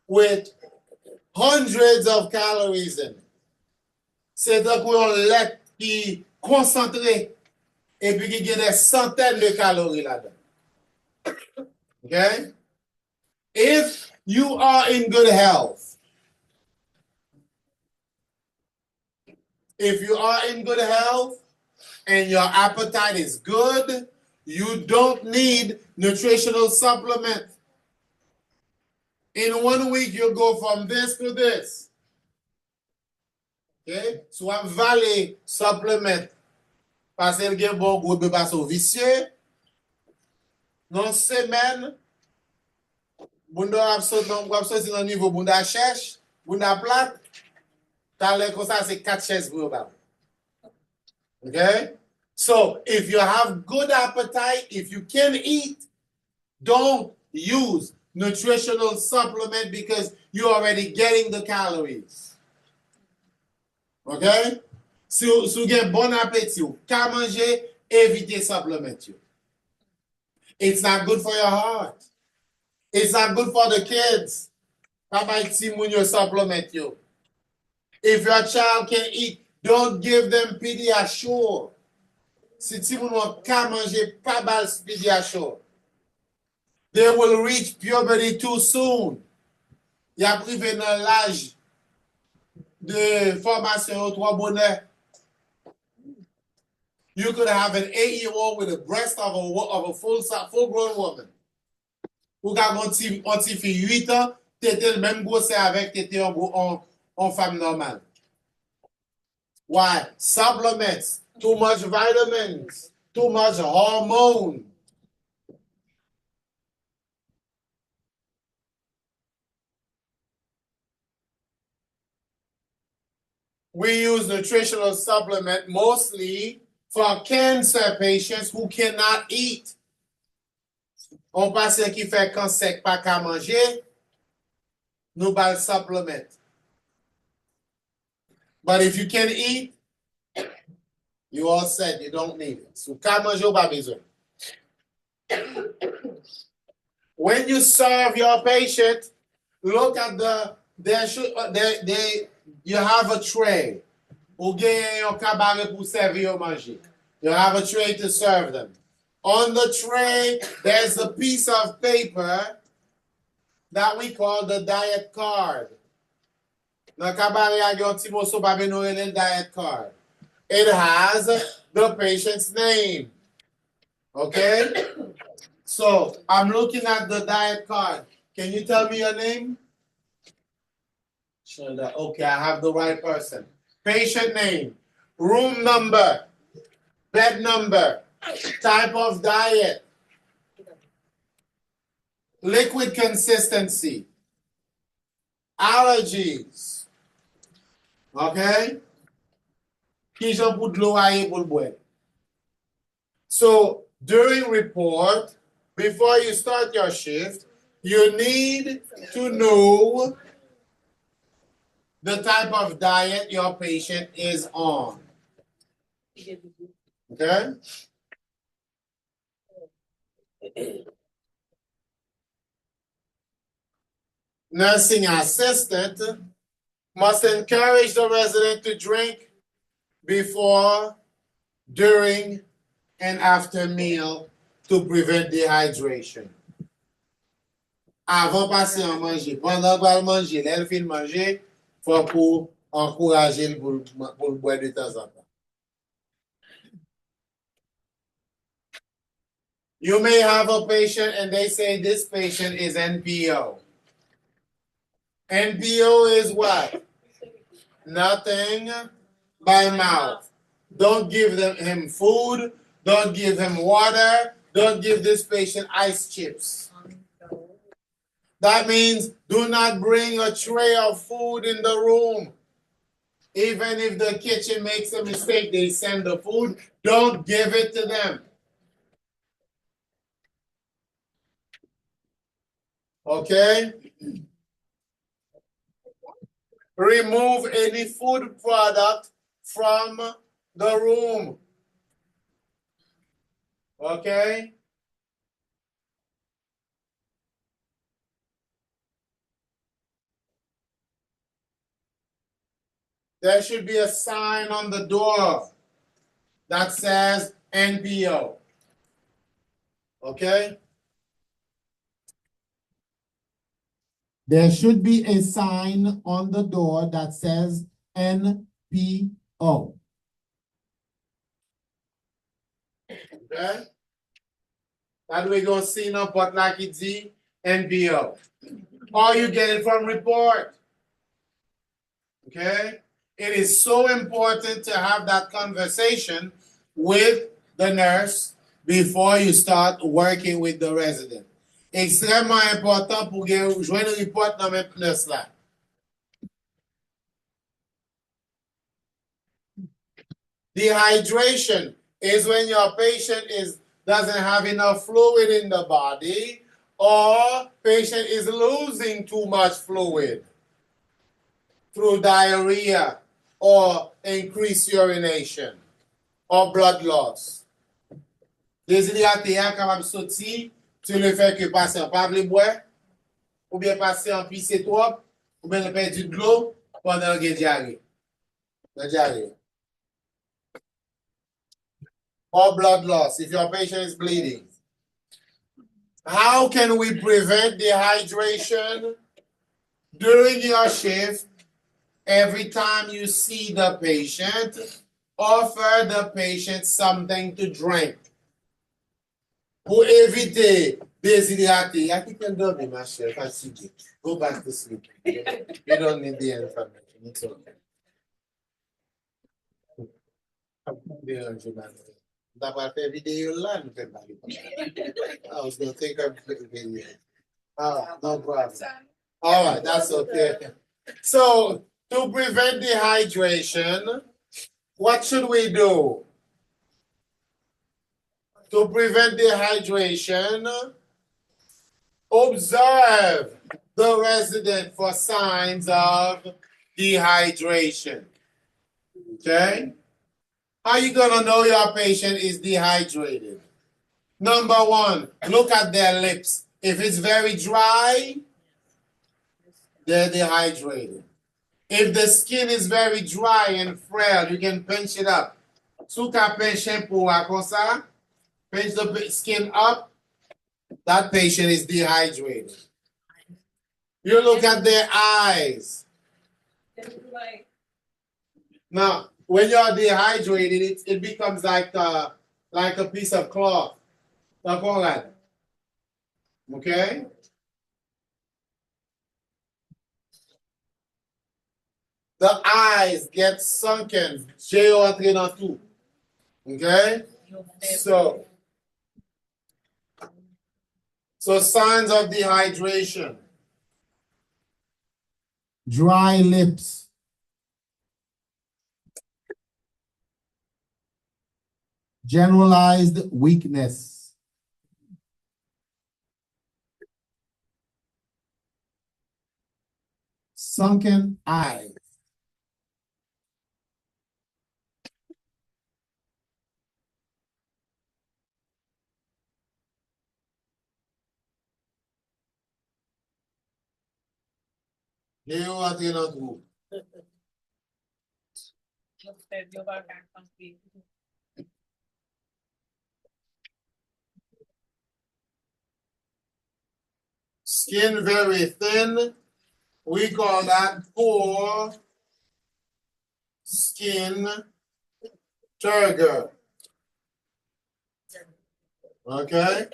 with hundreds of calories in it. C'est donc un lait qui concentré et puis qui a des centaines de calories là-dedans. Okay? If you are in good health, and your appetite is good, you don't need nutritional supplement. In 1 week, you'll go from this to this. Okay? So I'm valé supplement. Parce que le bon goût de passe au vicieux. Dans semaine, bunda absorbe dans niveau bunda cherche, bunda plat. T'as l'air comme ça, c'est 4 chaises pour le. Okay? So if you have good appetite, if you can eat, don't use nutritional supplement because you're already getting the calories. Okay? Si vous avez bon appétit, qu'à manger, évitez supplement. It's not good for your heart. It's not good for the kids. How about your supplement you? If your child can eat, don't give them Pediasure. Si ti moun ka manje pa bal Pediasure, they will reach puberty too soon. Ya prive nan l'âge de formation 3 bonheur. You could have an 8-year-old with the breast of a full-grown woman. Ou ka un petit fille 8 ans, t'étais le même grossé avec, t'étais en femme normale. Why? Supplements, too much vitamins, too much hormone. We use nutritional supplement mostly for cancer patients who cannot eat. On patient qui fait cancer pas qu'à manger, nous bal supplement. But if you can eat, you all said you don't need it. So qu'à manger ou pas besoin. When you serve your patient, look at you have a tray. Ou gen yon cabaret pour servir ou manger. You have a tray to serve them. On the tray, there's a piece of paper that we call the diet card. Nan cabaret yon ti moso pa ben nou diet card. It has the patient's name. Okay? So, I'm looking at the diet card. Can you tell me your name? Okay, I have the right person. Patient name, room number, bed number, type of diet, liquid consistency, allergies. Okay? So, during report, before you start your shift, you need to know the type of diet your patient is on. Okay? nursing assistant must encourage the resident to drink before, during, and after meal to prevent dehydration. Avant patient manger, pendant qu'il mange, elle fin manger, faut pour encourager pour boire de temps en temps. You may have a patient and they say this patient is NPO. NPO is what? Nothing by mouth. Don't give him food. Don't give him water. Don't give this patient ice chips. That means do not bring a tray of food in the room. Even if the kitchen makes a mistake, they send the food. Don't give it to them. Okay? Remove any food product from the room. Okay? There should be a sign on the door that says NPO. Okay? There should be a sign on the door that says NPO. Okay? That we go see no but like it's NPO. Or you get it from report. Okay? It is so important to have that conversation with the nurse before you start working with the resident. Extrêmement important pour joindre un report dans mes nurse là. Dehydration is when your patient doesn't have enough fluid in the body or patient is losing too much fluid through diarrhea or increased urination or blood loss. Déshydraté est capable de sortir sur le fait que le patient ne peut pas boire, ou bien le patient pisse trop, ou bien il perd de l'eau pendant qu'il diarrhée. La diarrhée. Or blood loss if your patient is bleeding. How can we prevent dehydration during your shift? Every time you see the patient, offer the patient something to drink. Pour éviter déshydraté. I think you're done, my chef. Fatigué. Go back to sleep. You don't need the information. It's okay. Dapat video lah, I was gonna think of video. No problem. All right, that's okay. So to prevent dehydration, what should we do? To prevent dehydration, observe the resident for signs of dehydration. Okay? How are you gonna know your patient is dehydrated? Number one, look at their lips. If it's very dry, they're dehydrated. If the skin is very dry and frail, you can pinch it up. Sou ka pinch pour comme ça, pinch the skin up, that patient is dehydrated. You look at their eyes. Now, when you're dehydrated, it becomes like a piece of cloth. Okay? The eyes get sunken. Okay? So signs of dehydration. Dry lips. Generalized weakness. Sunken eyes. Yo rentre dans trou. Yo fè, yo va kak panse. Skin very thin. We call that poor skin turgor. Okay?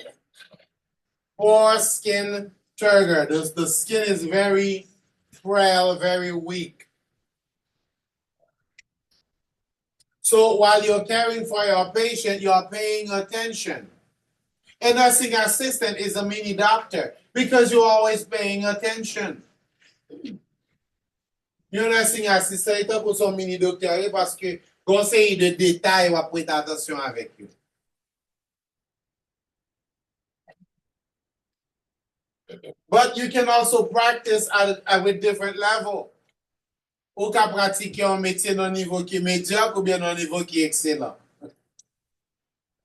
Poor skin turgor. The skin is very frail, very weak. So while you're caring for your patient, you're paying attention. A nursing assistant is a mini doctor because you're always paying attention. Yon nursing assistant pour son mini docteur parce que conseil de détail va prêter attention avec you. But you can also practice at with different level. Ou ka pratiquer un métier dans un niveau qui est médiocre ou bien dans un niveau qui est excellent.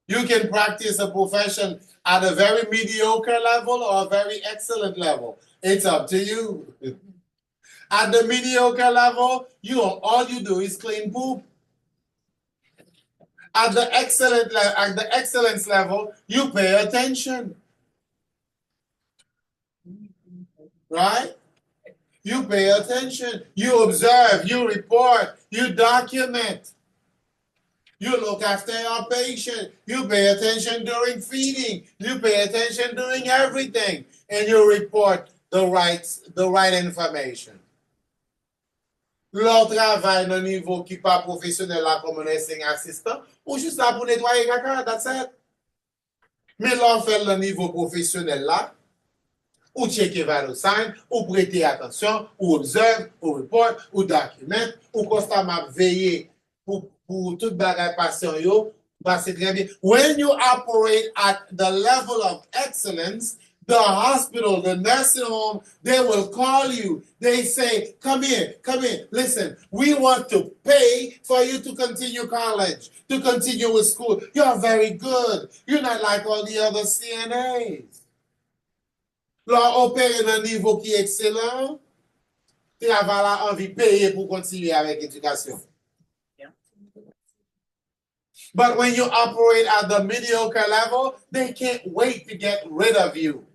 You can practice a profession at a very mediocre level or a very excellent level. It's up to you. At the mediocre level, all you do is clean poop. At the excellence level, you pay attention. Right? You pay attention. You observe, you report, you document. You look after your patient. You pay attention during feeding. You pay attention during everything. And you report the right information. L'on travaille dans un niveau qui n'est pas professionnel là comme un nursing assistant, ou juste là pour nettoyer caca, that's it. Mais l'on fait le niveau professionnel là, ou checker vital sign, ou prêter attention, ou observe, ou report, ou document, ou constamment veiller pour tout bagage patient yo, c'est très bien. When you operate at the level of excellence, the hospital, the nursing home, they will call you. They say, come in. Listen, we want to pay for you to continue college, to continue with school. You're very good. You're not like all the other CNAs. Leur opérer dans un niveau qui est excellent, tu vas avoir envie de payer pour continuer avec l'éducation. But when you operate at the mediocre level, they can't wait to get rid of you.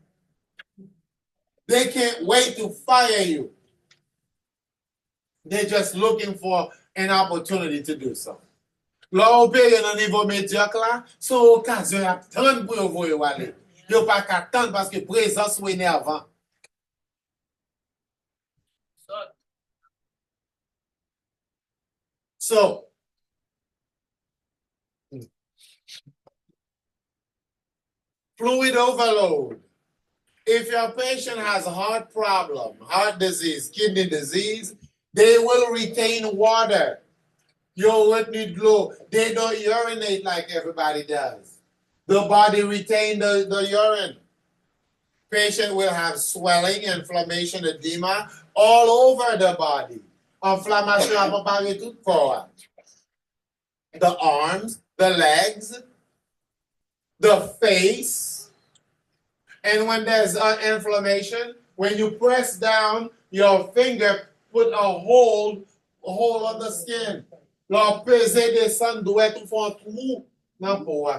They can't wait to fire you. They're just looking for an opportunity to do so. L'opérer dans un niveau médiocre là, c'est occasion d'attendre pour vous aller. Yo pas qu'attendre parce que présence ou énervant. So, fluid overload. If your patient has a heart problem, heart disease, kidney disease, they will retain water. Your work need low. They don't urinate like everybody does. The body retain the urine. Patient will have swelling, inflammation, edema all over the body. Inflammation apparaît tout corps. The arms, the legs, the face. And when there's inflammation, when you press down, your finger put a hole on the skin. Leur peser descend doit tout faire trou dans peau.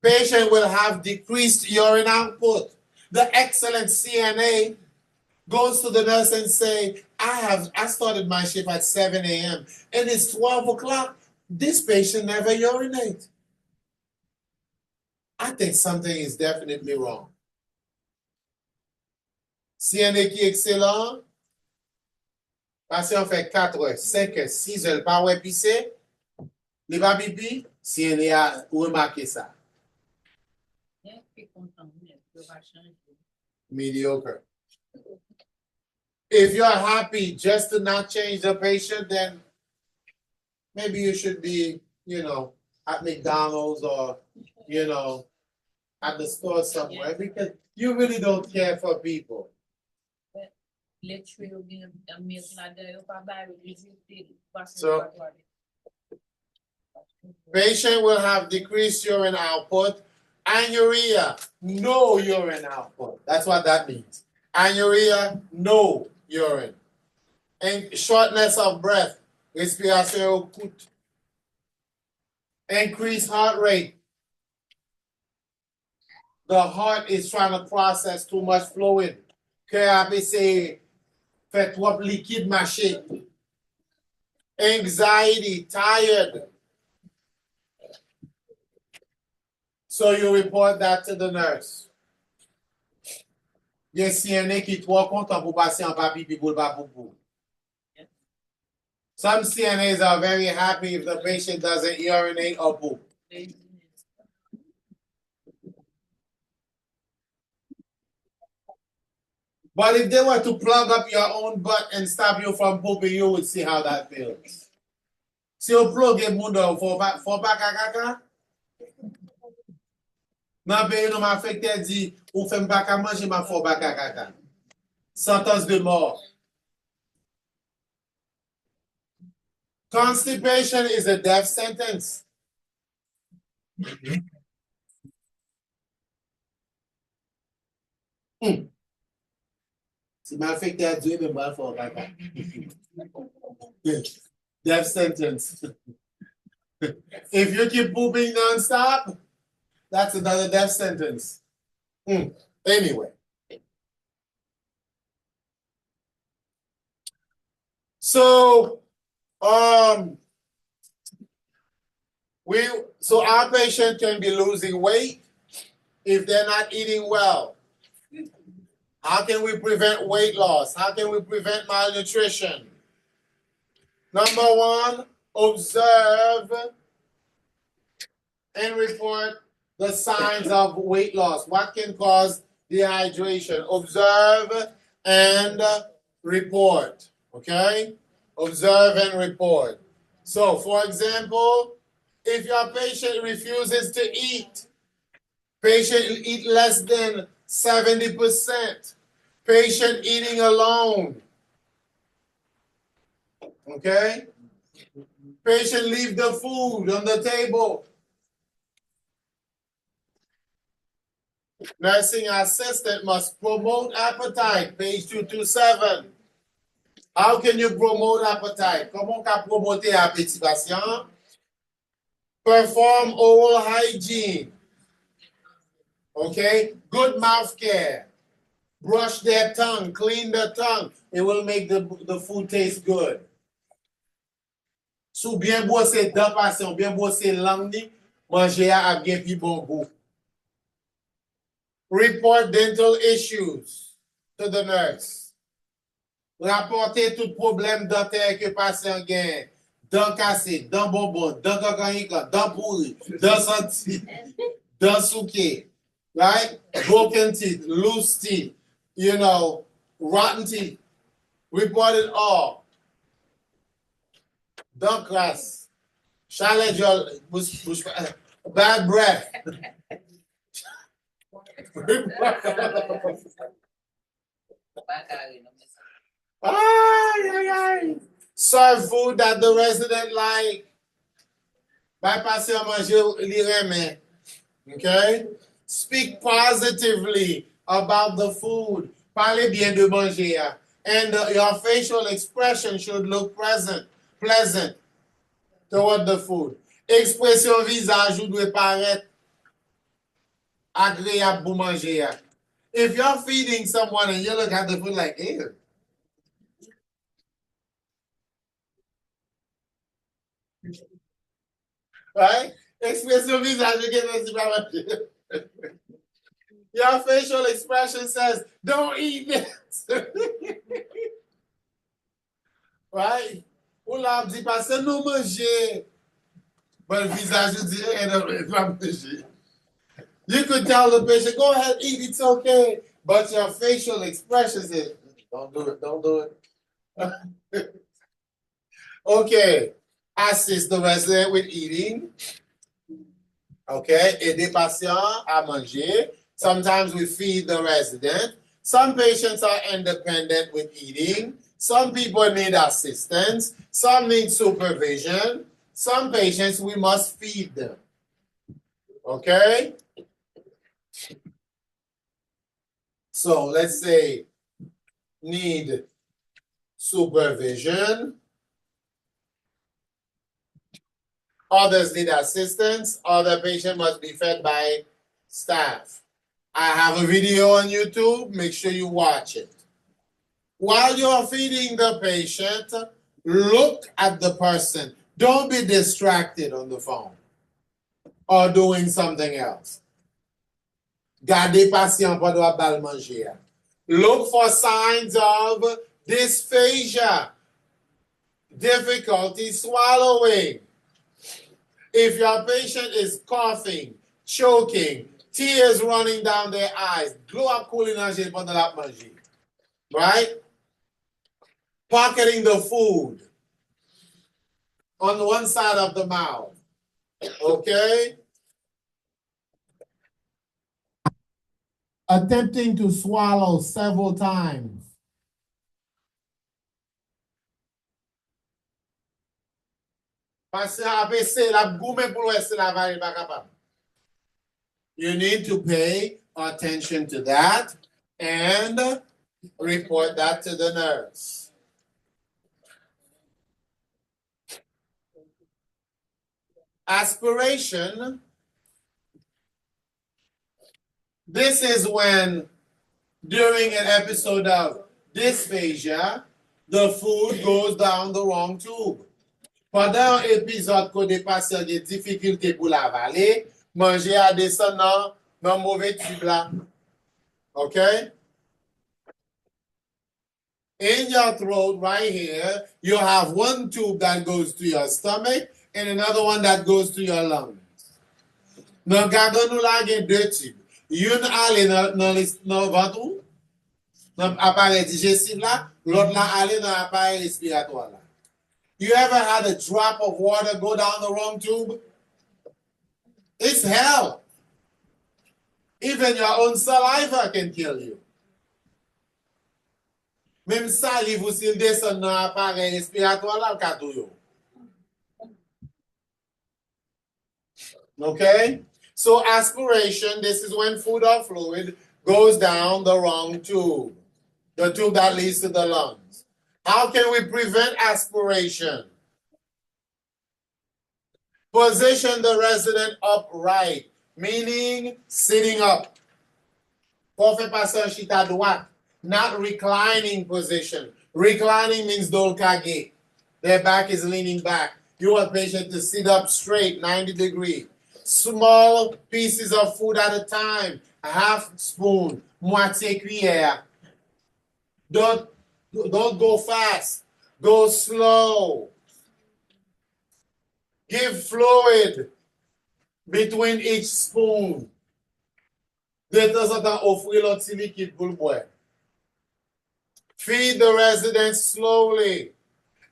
Patient will have decreased urine output. The excellent CNA goes to the nurse and say, I started my shift at 7 a.m. and it's 12 o'clock. This patient never urinates. I think something is definitely wrong. CNA qui est excellent, patient fait 4 heures, 5 heures, 6 heures, pas ouais pisser, il va pipi, CNA a remarqué ça. Mediocre. If you're happy just to not change the patient, then maybe you should be, at McDonald's or, at the store somewhere because you really don't care for people. So, patient will have decreased urine output. Anuria, no urine output. That's what that means. Anuria, no urine. And shortness of breath, respiration coûte. Increased heart rate. The heart is trying to process too much fluid. Cœur a essayé fait trop liquide marcher. Anxiety, tired. So you report that to the nurse. Yes, CNA qui est trop content pour passer en papier puis pour le pas pour. Some CNAs are very happy if the patient doesn't urinate or poop. But if they were to plug up your own butt and stop you from pooping, you would see how that feels. Si vous pluguez mon dos, faut pas caca. Nan pays nous m'affecté dit ou fait pas qu'à manger ma faut pas caca. Sentence de mort. Constipation is a death sentence. Si m'affecté à Dieu, mais moi faut caca. Death sentence. If you keep pooping non-stop, that's another death sentence. Anyway. So, our patient can be losing weight if they're not eating well. How can we prevent weight loss? How can we prevent malnutrition? Number one, observe and report the signs of weight loss. What can cause dehydration? Observe and report. Okay? Observe and report. So, for example, if your patient refuses to eat, patient eat less than 70%, patient eating alone, okay? Patient leave the food on the table. Nursing assistant must promote appetite, page 227. How can you promote appetite? Comment on promoter appétit patient? Perform oral hygiene. Okay? Good mouth care. Brush their tongue, clean their tongue. It will make the food taste good. Sou bien brosser dents patient, bien brosser langue ni, manger a bien pi bon goût. Report dental issues to the nurse. Rapporter tout problème dentaire que patient gagne. Dents cassées, dents bonbons, dents cacaïca, dents pourries, dents sorties, dents souquées, right? Broken teeth, loose teeth, rotten teeth. Report it all. Dents crasses, challenge bad breath. Serve food that the resident like. Bypasser à manger li remen. Okay? Speak positively about the food. Parlez bien de manger. And your facial expression should look pleasant toward the food. Expression visage doit paraître agréable pour manger. If you're feeding someone and you look at the food like, ew. Right? Expression visage. Your facial expression says, don't eat this. Right? Ou la dit pas, c'est non manger. But le visage dit, pas manger. You could tell the patient, go ahead, eat, it's okay. But your facial expression says, don't do it. Okay. Assist the resident with eating. Okay. Aider patient à manger. Sometimes we feed the resident. Some patients are independent with eating. Some people need assistance. Some need supervision. Some patients, we must feed them. Okay? So let's say need supervision. Others need assistance. Other patient must be fed by staff. I have a video on YouTube. Make sure you watch it. While you're feeding the patient, look at the person. Don't be distracted on the phone or doing something else. Gardez patient pendant bal manger. Look for signs of dysphagia, difficulty swallowing. If your patient is coughing, choking, tears running down their eyes, glow up cooling pendant la manger. Right? Pocketing the food on one side of the mouth. Okay? Attempting to swallow several times. You need to pay attention to that and report that to the nurse. Aspiration. This is when, during an episode of dysphagia, the food goes down the wrong tube. Pendant un épisode où des patients ont des difficultés pour l'avaler, manger à descendre dans le mauvais tube là. Okay? In your throat, right here, you have one tube that goes to your stomach and another one that goes to your lungs. Dans le gargano, nous avons deux tubes. Une allait dans le ventre, dans l'appareil digestif là, l'autre là allait dans l'appareil respiratoire là. You ever had a drop of water go down the wrong tube? It's hell. Even your own saliva can kill you. Même salive ou s'il descend dans l'appareil respiratoire là, le cadou. Okay? So aspiration, this is when food or fluid goes down the wrong tube, the tube that leads to the lungs. How can we prevent aspiration? Position the resident upright, meaning sitting up. Pour faire passer un chita droite, not reclining position. Reclining means dolkage. Their back is leaning back. You want patient to sit up straight, 90 degrees. Small pieces of food at a time, a half spoon, moitié cuillère. Don't go fast, go slow. Give fluid between each spoon. De temps en temps, offrir l'autre liquide pour le boire. Feed the residents slowly.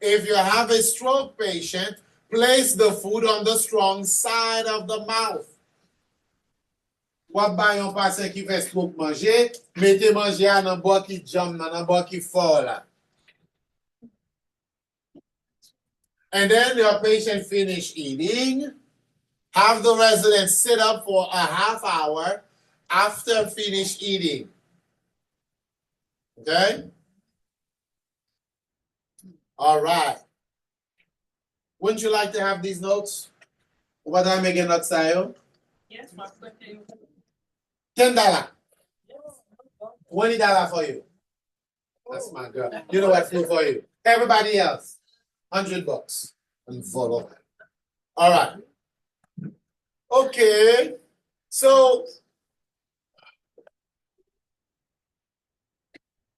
If you have a stroke patient, place the food on the strong side of the mouth. Wap ba yon patient qui fait stroke manger, mettez manger à nan bois qui jump, nan bois qui fall là. And then your patient finish eating. Have the resident sit up for a half hour after finish eating. Okay? All right. Wouldn't you like to have these notes? What am I making notes tayo? Yes, my question. $10. $20 for you. That's my girl. You know what flew for you. Everybody else, $100. And follow. All right. Okay. So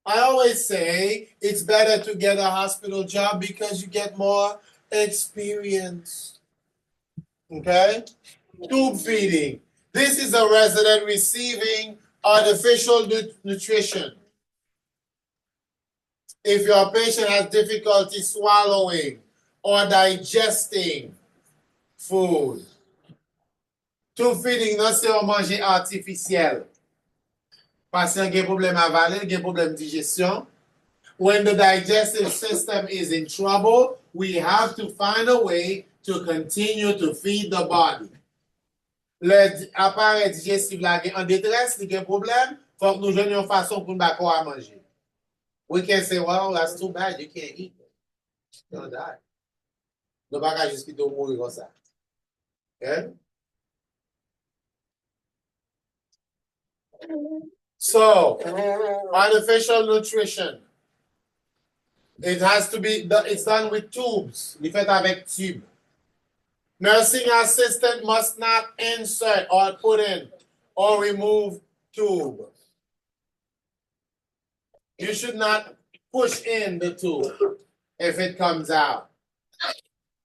I always say it's better to get a hospital job because you get more experience. Okay? Tube feeding. This is a resident receiving artificial nutrition. If your patient has difficulty swallowing or digesting food, tube feeding non c'est un manger artificiel. Patient gen problème avaler, gen problème digestion. When the digestive system is in trouble, we have to find a way to continue to feed the body. L'appareil digestif la en détresse, li gen problème, faut que nous jenions façon pour nous à manger. We can say, well, that's too bad, you can't eat. You're gonna die. No bagage just don't mourir comme ça. Okay? So, artificial nutrition. It has to be, it's done with tubes. Il fait avec tube. Nursing assistant must not insert or put in or remove tube. You should not push in the tube if it comes out.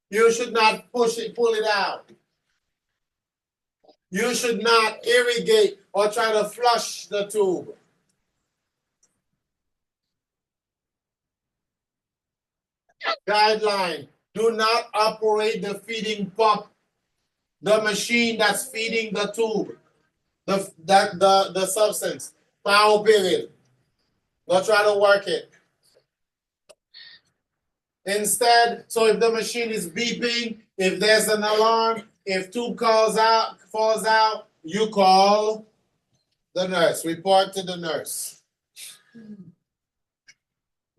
You should not push it, pull it out. You should not irrigate or try to flush the tube. Guideline: do not operate the feeding pump, the machine that's feeding the tube, the substance. Pas opérer. Don't try to work it. Instead, so if the machine is beeping, if there's an alarm, if tube falls out, you call the nurse. Report to the nurse.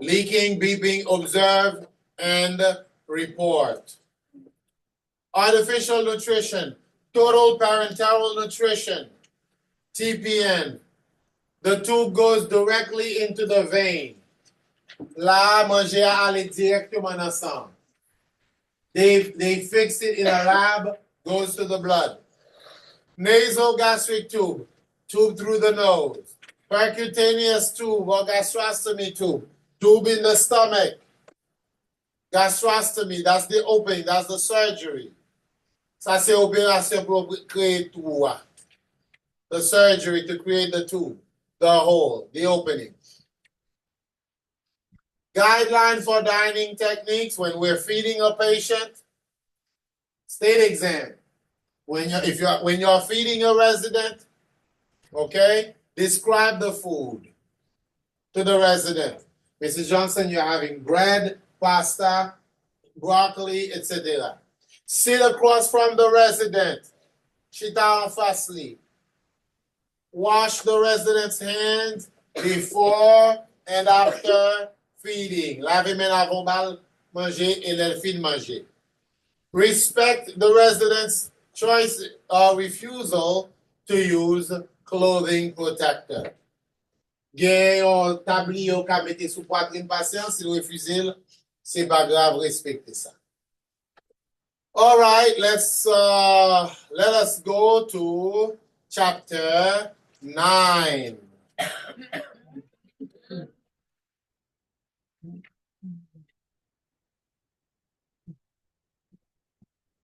Leaking, beeping, observe, and report. Artificial nutrition, total parenteral nutrition, TPN. The tube goes directly into the vein. Là, manger aller directement dans sang. They fix it in a lab, goes to the blood. Nasogastric tube, tube through the nose. Percutaneous tube or gastrostomy tube, tube in the stomach. Gastrostomy, that's the opening, that's the surgery. Ça, c'est opération pour créer tout. The surgery to create the tube, the hole, the opening. Guideline for dining techniques when we're feeding a patient. State exam. When you're feeding a resident, okay, describe the food to the resident. Mrs. Johnson, you're having bread, pasta, broccoli, etc. Sit across from the resident. Chita en face li. Wash the resident's hands before and after feeding. Lave men avant mal manger et le fin manger. Respect the resident's choice or refusal to use clothing protector. Gen yon tabli yo ka mette sou poitrine patient, si refuse, c'est pas grave, respectez ça. All right, let us go to chapter 9.